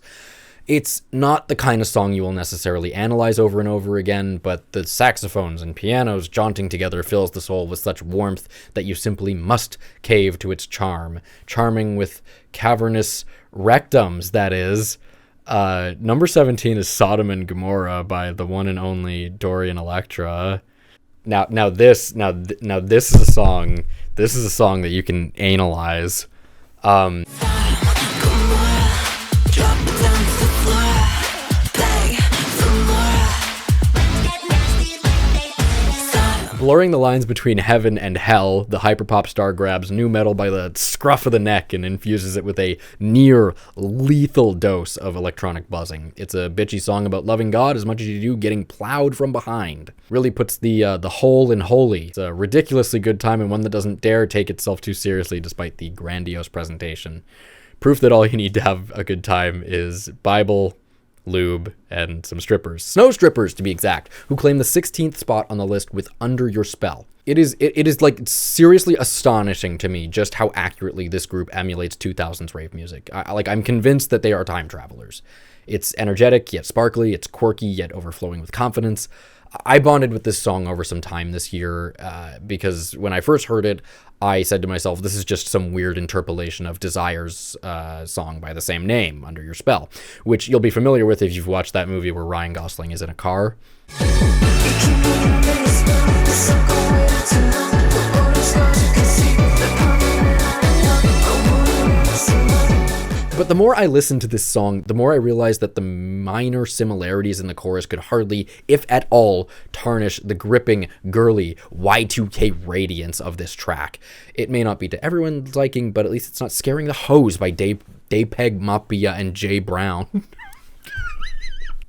It's not the kind of song you will necessarily analyze over and over again, but the saxophones and pianos jaunting together fills the soul with such warmth that you simply must cave to its charm. Charming with cavernous rectums, that is. Number 17 is Sodom and Gomorrah by the one and only Dorian Electra. Now this is a song. This is a song that you can analyze. Blurring the lines between heaven and hell, the hyperpop star grabs nu metal by the scruff of the neck and infuses it with a near lethal dose of electronic buzzing. It's a bitchy song about loving God as much as you do getting plowed from behind. Really puts the whole in holy. It's a ridiculously good time and one that doesn't dare take itself too seriously despite the grandiose presentation. Proof that all you need to have a good time is Bible, lube, and some strippers. Snow strippers, to be exact, who claim the 16th spot on the list with Under Your Spell. It is seriously astonishing to me just how accurately this group emulates 2000s rave music. I'm convinced that they are time travelers. It's energetic yet sparkly, it's quirky yet overflowing with confidence. I bonded with this song over some time this year because when I first heard it, I said to myself, this is just some weird interpolation of Desire's song by the same name, Under Your Spell, which you'll be familiar with if you've watched that movie where Ryan Gosling is in a car. But the more I listened to this song, the more I realized that the minor similarities in the chorus could hardly, if at all, tarnish the gripping, girly Y2K radiance of this track. It may not be to everyone's liking, but at least it's not scaring the hose by Daypeg Mapia and Jay Brown.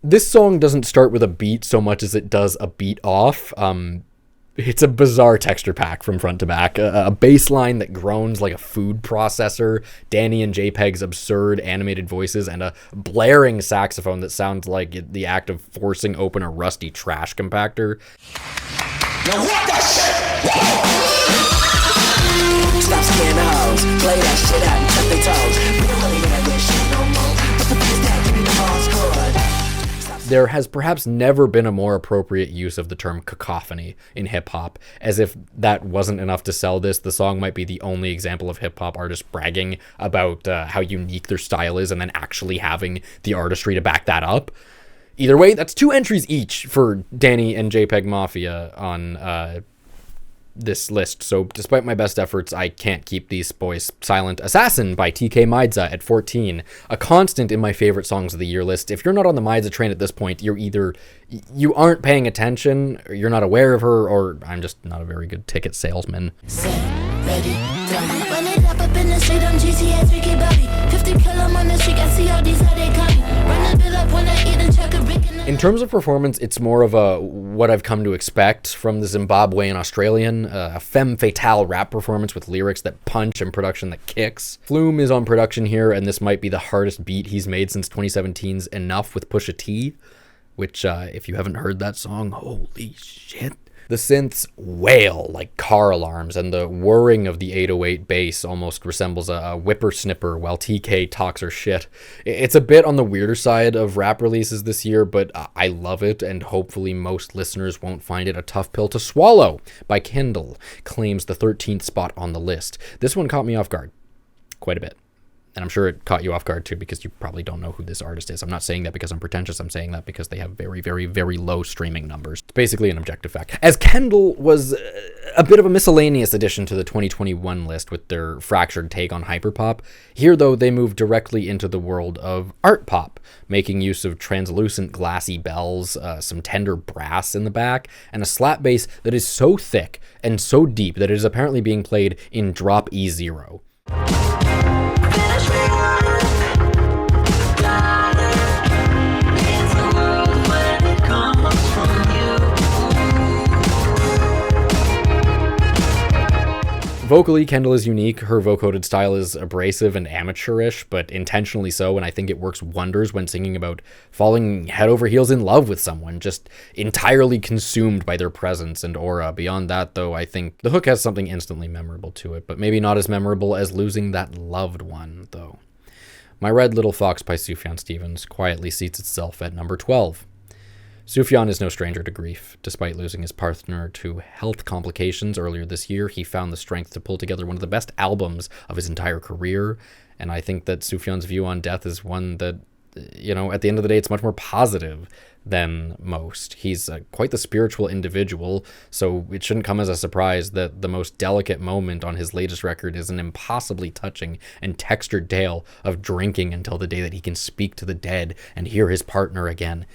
This song doesn't start with a beat so much as it does a beat off. It's a bizarre texture pack from front to back. A bass line that groans like a food processor, Danny and JPEG's absurd animated voices, and a blaring saxophone that sounds like the act of forcing open a rusty trash compactor. Now what that shit? Stop scaring the hoes. Play that shit out and cut their toes. We don't really have that shit no more. But the best that give me the balls good. There has perhaps never been a more appropriate use of the term cacophony in hip-hop. As if that wasn't enough to sell this, the song might be the only example of hip-hop artists bragging about how unique their style is and then actually having the artistry to back that up. Either way, that's 2 entries each for Danny and JPEG Mafia on this list, so despite my best efforts, I can't keep these boys silent. Assassin by TK Maidza at 14, a constant in my favorite songs of the year list. If you're not on the Maidza train at this point, you're either you aren't paying attention, or you're not aware of her, or I'm just not a very good ticket salesman. Ready, done. Run it up in the street, I'm GTS, Ricky Bobby. 50 kill, I'm on the street, I see all these how they come. Run the bill up when I eat and chuck a brick. In terms of performance, it's more of a what I've come to expect from the Zimbabwean Australian, a femme fatale rap performance with lyrics that punch and production that kicks. Flume is on production here, and this might be the hardest beat he's made since 2017's Enough with Pusha T, which, if you haven't heard that song, holy shit. The synths wail like car alarms, and the whirring of the 808 bass almost resembles a whippersnipper while TK talks her shit. It's a bit on the weirder side of rap releases this year, but I love it, and hopefully most listeners won't find it a tough pill to swallow. By Kendall claims the 13th spot on the list. This one caught me off guard quite a bit. And I'm sure it caught you off guard too, because you probably don't know who this artist is. I'm not saying that because I'm pretentious. I'm saying that because they have very, very, very low streaming numbers. It's basically an objective fact. As Kendall was a bit of a miscellaneous addition to the 2021 list with their fractured take on hyperpop, here though they move directly into the world of art pop, making use of translucent glassy bells, some tender brass in the back, and a slap bass that is so thick and so deep that it is apparently being played in drop E0. Vocally, Kendall is unique. Her vocoded style is abrasive and amateurish, but intentionally so, and I think it works wonders when singing about falling head over heels in love with someone, just entirely consumed by their presence and aura. Beyond that, though, I think the hook has something instantly memorable to it, but maybe not as memorable as losing that loved one, though. My Red Little Fox by Sufjan Stevens quietly seats itself at number 12. Sufjan is no stranger to grief. Despite losing his partner to health complications earlier this year, he found the strength to pull together one of the best albums of his entire career, and I think that Sufjan's view on death is one that, you know, at the end of the day, it's much more positive than most. He's quite the spiritual individual, so it shouldn't come as a surprise that the most delicate moment on his latest record is an impossibly touching and textured tale of drinking until the day that he can speak to the dead and hear his partner again.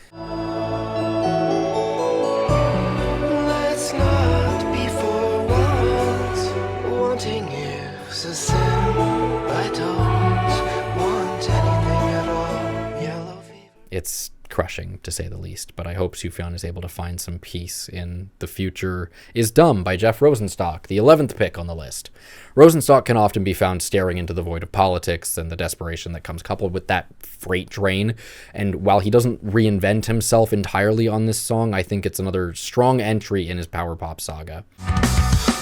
Let's not be for once wanting is a sin. I don't want anything at all. Yellow fever. It's crushing, to say the least, but I hope Sufjan is able to find some peace in The Future is Dumb by Jeff Rosenstock, the 11th pick on the list. Rosenstock can often be found staring into the void of politics and the desperation that comes coupled with that freight train, and while he doesn't reinvent himself entirely on this song, I think it's another strong entry in his power pop saga.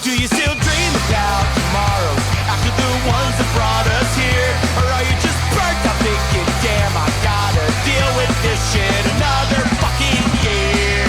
Do you still dream about tomorrow after the ones that brought us here? Or are you just burnt out thinking, damn, I gotta deal with this shit another fucking year?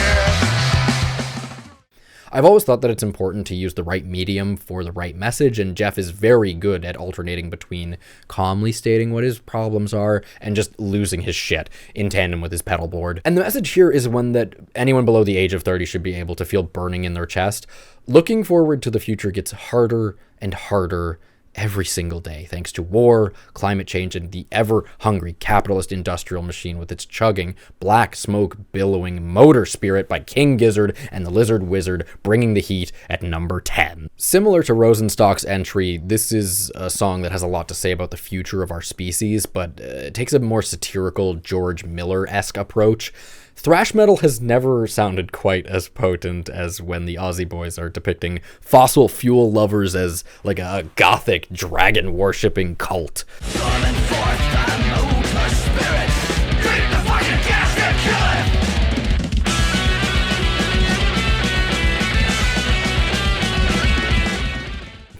I've always thought that it's important to use the right medium for the right message, and Jeff is very good at alternating between calmly stating what his problems are and just losing his shit in tandem with his pedal board. And the message here is one that anyone below the age of 30 should be able to feel burning in their chest. Looking forward to the future gets harder and harder every single day, thanks to war, climate change, and the ever-hungry capitalist industrial machine with its chugging, black smoke billowing motor spirit by King Gizzard and the Lizard Wizard bringing the heat at number 10. Similar to Rosenstock's entry, this is a song that has a lot to say about the future of our species, but it takes a more satirical George Miller-esque approach. Thrash metal has never sounded quite as potent as when the Aussie boys are depicting fossil fuel lovers as like a gothic dragon worshipping cult.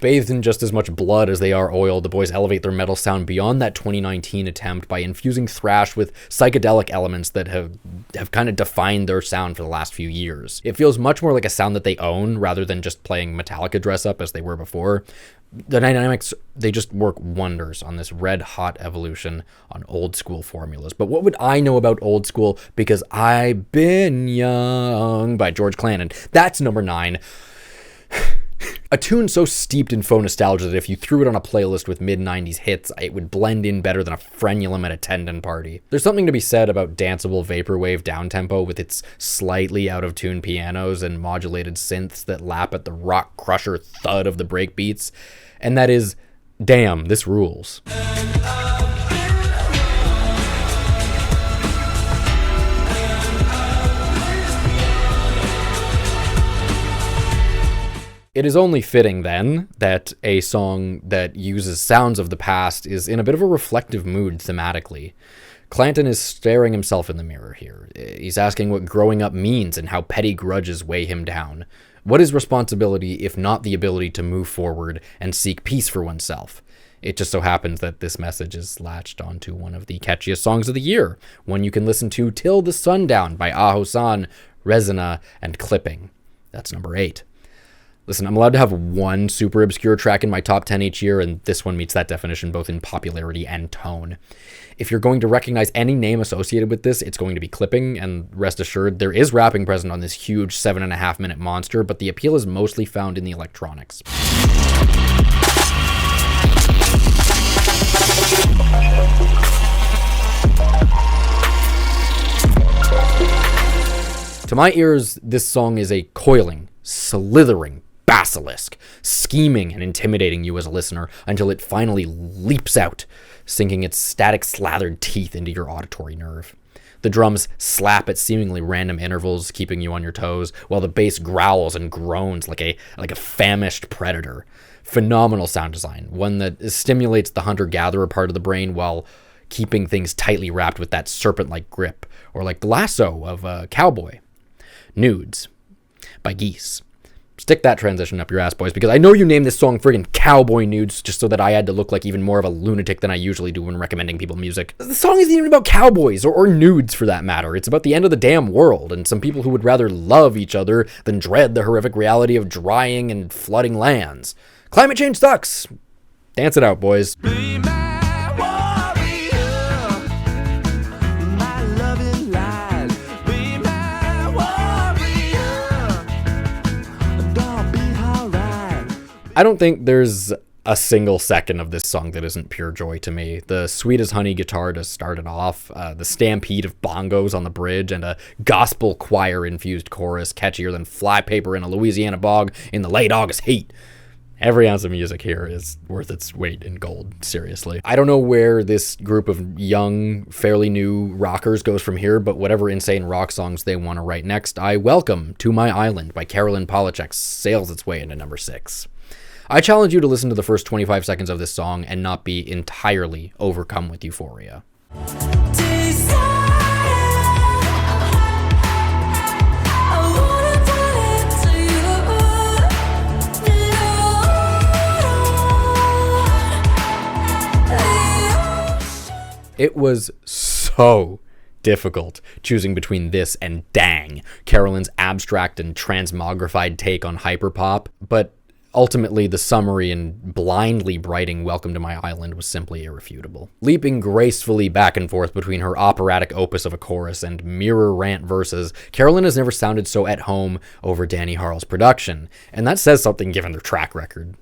Bathed in just as much blood as they are oil, the boys elevate their metal sound beyond that 2019 attempt by infusing thrash with psychedelic elements that have kind of defined their sound for the last few years. It feels much more like a sound that they own rather than just playing Metallica dress up as they were before. The dynamics, they just work wonders on this red hot evolution on old school formulas. But what would I know about old school? Because I've been young by George Clanton. That's number 9. A tune so steeped in faux nostalgia that if you threw it on a playlist with mid-90s hits, it would blend in better than a frenulum at a tendon party. There's something to be said about danceable vaporwave downtempo with its slightly out-of-tune pianos and modulated synths that lap at the rock crusher thud of the breakbeats, and that is, damn, this rules. It is only fitting, then, that a song that uses sounds of the past is in a bit of a reflective mood thematically. Clanton is staring himself in the mirror here. He's asking what growing up means and how petty grudges weigh him down. What is responsibility if not the ability to move forward and seek peace for oneself? It just so happens that this message is latched onto one of the catchiest songs of the year, one you can listen to till the sundown by Aho-san, Resina, and Clipping. That's number 8. Listen, I'm allowed to have one super obscure track in my top 10 each year, and this one meets that definition both in popularity and tone. If you're going to recognize any name associated with this, it's going to be Clipping, and rest assured, there is rapping present on this huge 7.5-minute monster, but the appeal is mostly found in the electronics. To my ears, this song is a coiling, slithering basilisk, scheming and intimidating you as a listener until it finally leaps out, sinking its static slathered teeth into your auditory nerve. The drums slap at seemingly random intervals, keeping you on your toes, while the bass growls and groans like a famished predator. Phenomenal sound design, one that stimulates the hunter-gatherer part of the brain while keeping things tightly wrapped with that serpent-like grip, or like the lasso of a cowboy. Nudes by Geese. Stick that transition up your ass, boys, because I know you named this song friggin' Cowboy Nudes just so that I had to look like even more of a lunatic than I usually do when recommending people music. The song isn't even about cowboys, or nudes for that matter. It's about the end of the damn world, and some people who would rather love each other than dread the horrific reality of drying and flooding lands. Climate change sucks. Dance it out, boys. I don't think there's a single second of this song that isn't pure joy to me. The sweet as honey guitar to start it off, the stampede of bongos on the bridge, and a gospel choir-infused chorus catchier than flypaper in a Louisiana bog in the late August heat. Every ounce of music here is worth its weight in gold, seriously. I don't know where this group of young, fairly new rockers goes from here, but whatever insane rock songs they want to write next, I welcome To My Island by Carolyn Polachek sails its way into number 6. I challenge you to listen to the first 25 seconds of this song and not be entirely overcome with euphoria. It was so difficult choosing between this and Dang, Carolyn's abstract and transmogrified take on hyperpop, but ultimately, the summary and blindly brighting Welcome to My Island was simply irrefutable. Leaping gracefully back and forth between her operatic opus of a chorus and mirror rant verses, Carolyn has never sounded so at home over Danny Harl's production, and that says something given their track record.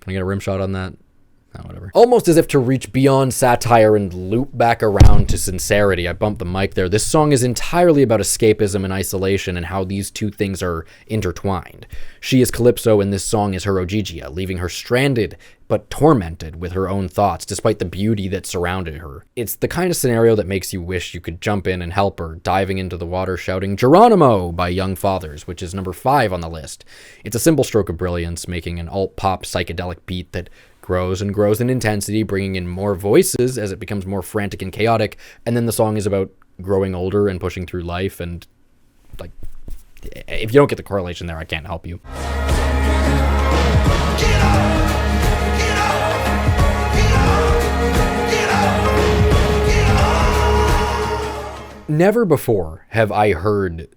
Can I get a rim shot on that? Whatever. Almost as if to reach beyond satire and loop back around to sincerity. I bumped the mic there. This song is entirely about escapism and isolation and how these two things are intertwined. She is Calypso and this song is her Ogygia, leaving her stranded but tormented with her own thoughts despite the beauty that surrounded her. It's the kind of scenario that makes you wish you could jump in and help her, diving into the water shouting Geronimo by Young Fathers, which is number 5 on the list. It's a simple stroke of brilliance, making an alt-pop psychedelic beat that grows and grows in intensity, bringing in more voices as it becomes more frantic and chaotic, and then the song is about growing older and pushing through life, and, like, if you don't get the correlation there, I can't help you. Never before have I heard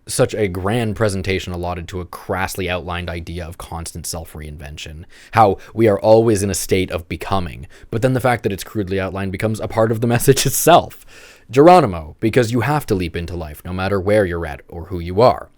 such a grand presentation allotted to a crassly outlined idea of constant self-reinvention. How we are always in a state of becoming, but then the fact that it's crudely outlined becomes a part of the message itself. Geronimo, because you have to leap into life no matter where you're at or who you are.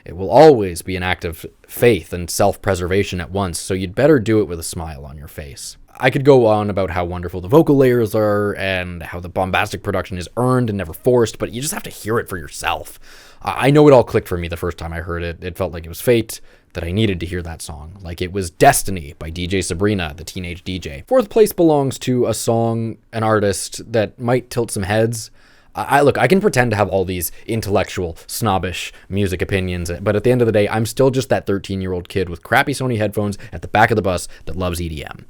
It will always be an act of faith and self-preservation at once, so you'd better do it with a smile on your face. I could go on about how wonderful the vocal layers are and how the bombastic production is earned and never forced, but you just have to hear it for yourself. I know it all clicked for me the first time I heard it. It felt like it was fate, that I needed to hear that song. Like it was Destiny by DJ Sabrina, the teenage DJ. 4th place belongs to a song, an artist that might tilt some heads. I can pretend to have all these intellectual, snobbish music opinions, but at the end of the day, I'm still just that 13-year-old kid with crappy Sony headphones at the back of the bus that loves EDM.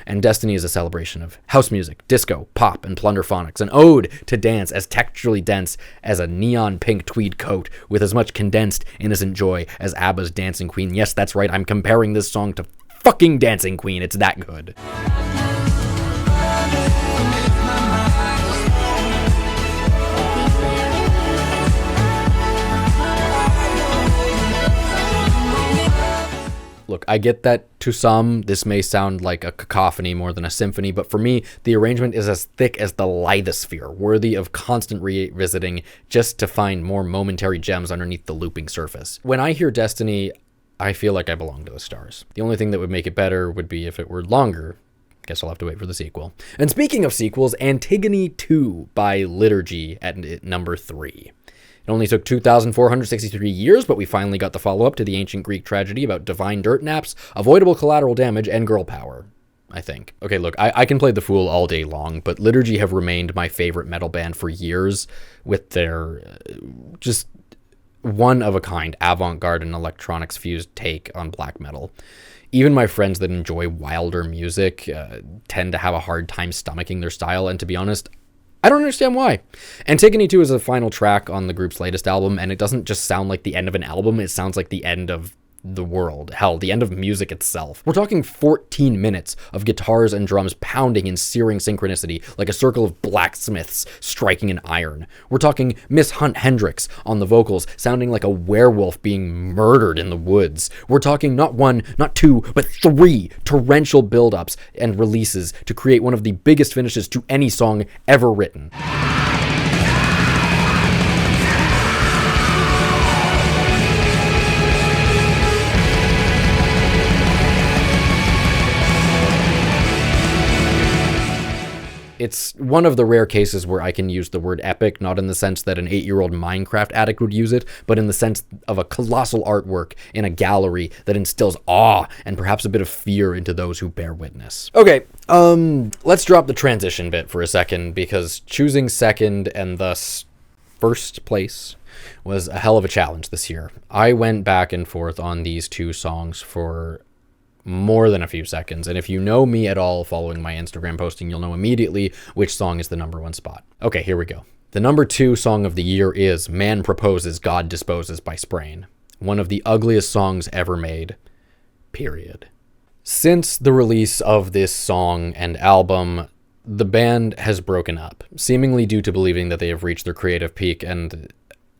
And Destiny is a celebration of house music, disco, pop, and plunderphonics, an ode to dance as texturally dense as a neon pink tweed coat, with as much condensed, innocent joy as ABBA's Dancing Queen. Yes, that's right, I'm comparing this song to fucking Dancing Queen, it's that good. Look, I get that to some, this may sound like a cacophony more than a symphony, but for me, the arrangement is as thick as the lithosphere, worthy of constant revisiting just to find more momentary gems underneath the looping surface. When I hear Destiny, I feel like I belong to the stars. The only thing that would make it better would be if it were longer. Guess I'll have to wait for the sequel. And speaking of sequels, Antigone 2 by Liturgy at number 3. It only took 2,463 years, but we finally got the follow-up to the ancient Greek tragedy about divine dirt naps, avoidable collateral damage, and girl power, I think. Okay, look, I can play the fool all day long, but Liturgy have remained my favorite metal band for years with their just one-of-a-kind avant-garde and electronics-fused take on black metal. Even my friends that enjoy wilder music tend to have a hard time stomaching their style, and to be honest, I don't understand why. Antigone 2 is the final track on the group's latest album, and it doesn't just sound like the end of an album, it sounds like the end of the world. Hell, the end of music itself. We're talking 14 minutes of guitars and drums pounding in searing synchronicity like a circle of blacksmiths striking an iron. We're talking Miss Hunt Hendricks on the vocals sounding like a werewolf being murdered in the woods. We're talking not 1, not 2, but 3 torrential build-ups and releases to create one of the biggest finishes to any song ever written. It's one of the rare cases where I can use the word epic, not in the sense that an 8-year-old Minecraft addict would use it, but in the sense of a colossal artwork in a gallery that instills awe and perhaps a bit of fear into those who bear witness. Okay, let's drop the transition bit for a second, because choosing second and thus first place was a hell of a challenge this year. I went back and forth on these two songs for more than a few seconds, and if you know me at all following my Instagram posting, you'll know immediately which song is the number 1 spot. Okay, here we go. The number 2 song of the year is Man Proposes, God Disposes by Sprain. One of the ugliest songs ever made, period. Since the release of this song and album, the band has broken up, seemingly due to believing that they have reached their creative peak, and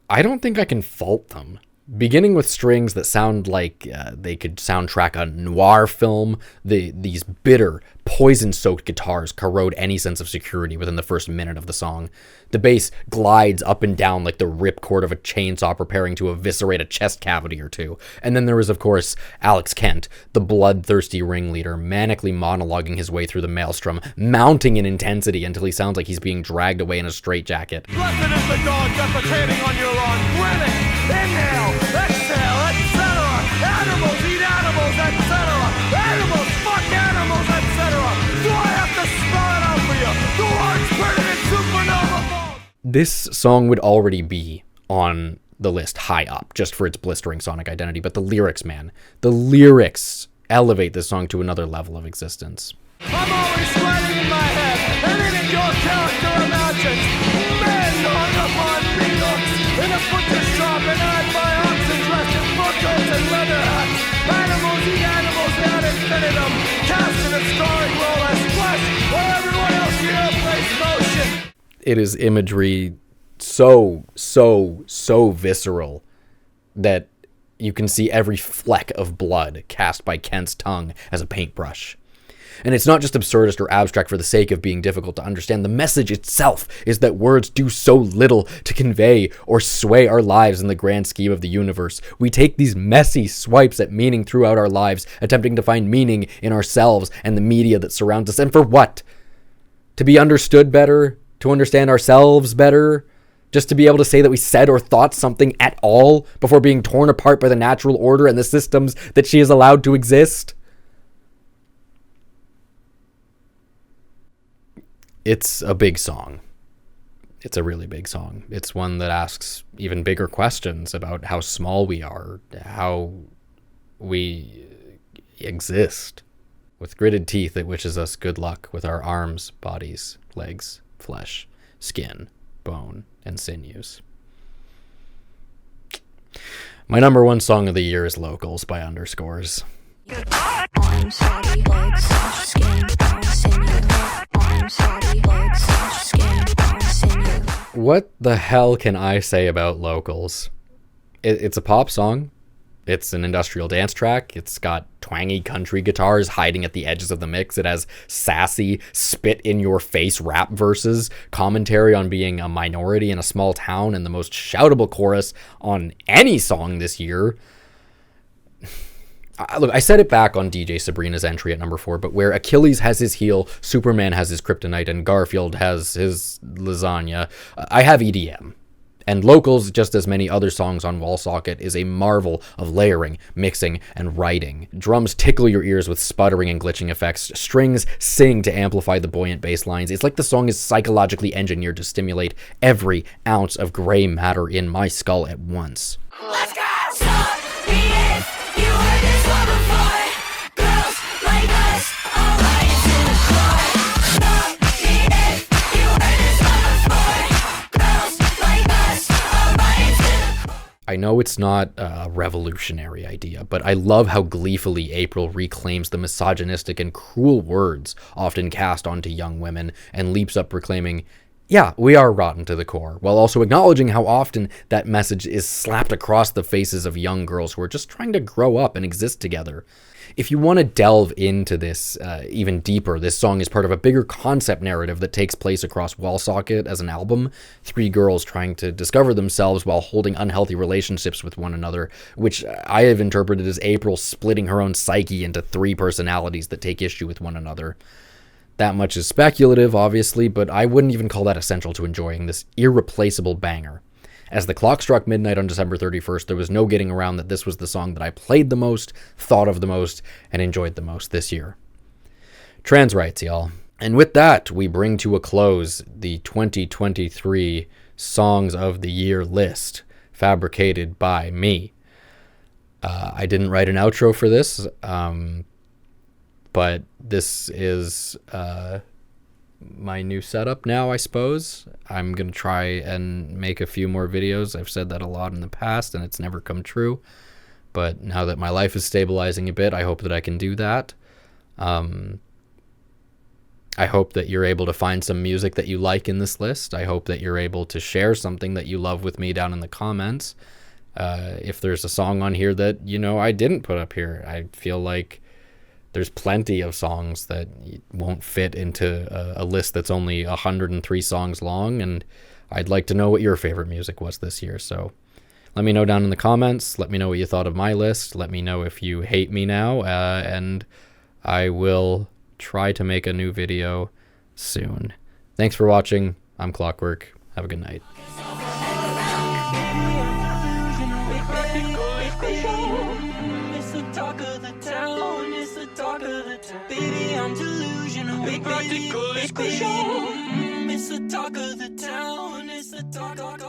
I don't think I can fault them. Beginning with strings that sound like they could soundtrack a noir film, these bitter, Poison-soaked guitars corrode any sense of security within the first minute of the song. The bass glides up and down like the ripcord of a chainsaw preparing to eviscerate a chest cavity or two. And then there is, of course, Alex Kent, the bloodthirsty ringleader, manically monologuing his way through the maelstrom, mounting in intensity until he sounds like he's being dragged away in a straitjacket. Blessed is the dog defecating on your lawn. Grinning, inhale, exhale, etc. Animals eat animals, etc. Animals fuck animals, etc. Do I have to spell it out for you? The large permanent supernova ball. This song would already be on the list high up, just for its blistering sonic identity, but the lyrics, man. The lyrics elevate this song to another level of existence. I'm always sweating in my head, and in your character imagines. Men hung up on needles in a butcher shop, and I'd buy oxen dressed in fur coats and leather hats. Animals eat animals ad infinitum, cast in a starring role as flesh, while everyone else here plays motion. It is imagery so visceral that you can see every fleck of blood cast by Kent's tongue as a paintbrush. And it's not just absurdist or abstract for the sake of being difficult to understand. The message itself is that words do so little to convey or sway our lives in the grand scheme of the universe. We take these messy swipes at meaning throughout our lives, attempting to find meaning in ourselves and the media that surrounds us. And for what? To be understood better? To understand ourselves better? Just to be able to say that we said or thought something at all before being torn apart by the natural order and the systems that she is allowed to exist? It's a big song. It's a really big song. It's one that asks even bigger questions about how small we are, how we exist. With gritted teeth, it wishes us good luck with our arms, bodies, legs, flesh, skin, bone, and sinews. My number one song of the year is Locals by Underscores. Arms, body, legs, flesh, skin, bone, sinew. Arms, body, legs, flesh, skin, bone, sinew. What the hell can I say about Locals? It's a pop song. It's an industrial dance track. It's got twangy country guitars hiding at the edges of the mix. It has sassy, spit-in-your-face rap verses, commentary on being a minority in a small town, and the most shoutable chorus on any song this year. Look, I said it back on DJ Sabrina's entry at number 4, but where Achilles has his heel, Superman has his kryptonite, and Garfield has his lasagna, I have EDM. And Locals, just as many other songs on Wall Socket, is a marvel of layering, mixing, and writing. Drums tickle your ears with sputtering and glitching effects. Strings sing to amplify the buoyant bass lines. It's like the song is psychologically engineered to stimulate every ounce of gray matter in my skull at once. Let's go! Stop me if you heard this one before. Girls like us, all right to the core. Stop me if you heard this one before. Girls like us, all right to the core. I know it's not a revolutionary idea, but I love how gleefully April reclaims the misogynistic and cruel words often cast onto young women and leaps up proclaiming, yeah, we are rotten to the core, while also acknowledging how often that message is slapped across the faces of young girls who are just trying to grow up and exist together. If you want to delve into this even deeper, this song is part of a bigger concept narrative that takes place across Wall Socket as an album. 3 girls trying to discover themselves while holding unhealthy relationships with one another, which I have interpreted as April splitting her own psyche into 3 personalities that take issue with one another. That much is speculative, obviously, but I wouldn't even call that essential to enjoying this irreplaceable banger. As the clock struck midnight on December 31st, there was no getting around that this was the song that I played the most, thought of the most, and enjoyed the most this year. Trans rights, y'all. And with that, we bring to a close the 2023 Songs of the Year list, fabricated by me. I didn't write an outro for this, but this is my new setup now, I suppose. I'm going to try and make a few more videos. I've said that a lot in the past, and it's never come true. But now that my life is stabilizing a bit, I hope that I can do that. I hope that you're able to find some music that you like in this list. I hope that you're able to share something that you love with me down in the comments. If there's a song on here that, I didn't put up here, I feel like there's plenty of songs that won't fit into a list that's only 103 songs long, and I'd like to know what your favorite music was this year. So let me know down in the comments. Let me know what you thought of my list. Let me know if you hate me now, and I will try to make a new video soon. Thanks for watching. I'm Clockwork. Have a good night. It's the talk of the town. It's the talk of the town. Baby, I'm delusional. Baby, it's the talk of the town. It's the talk.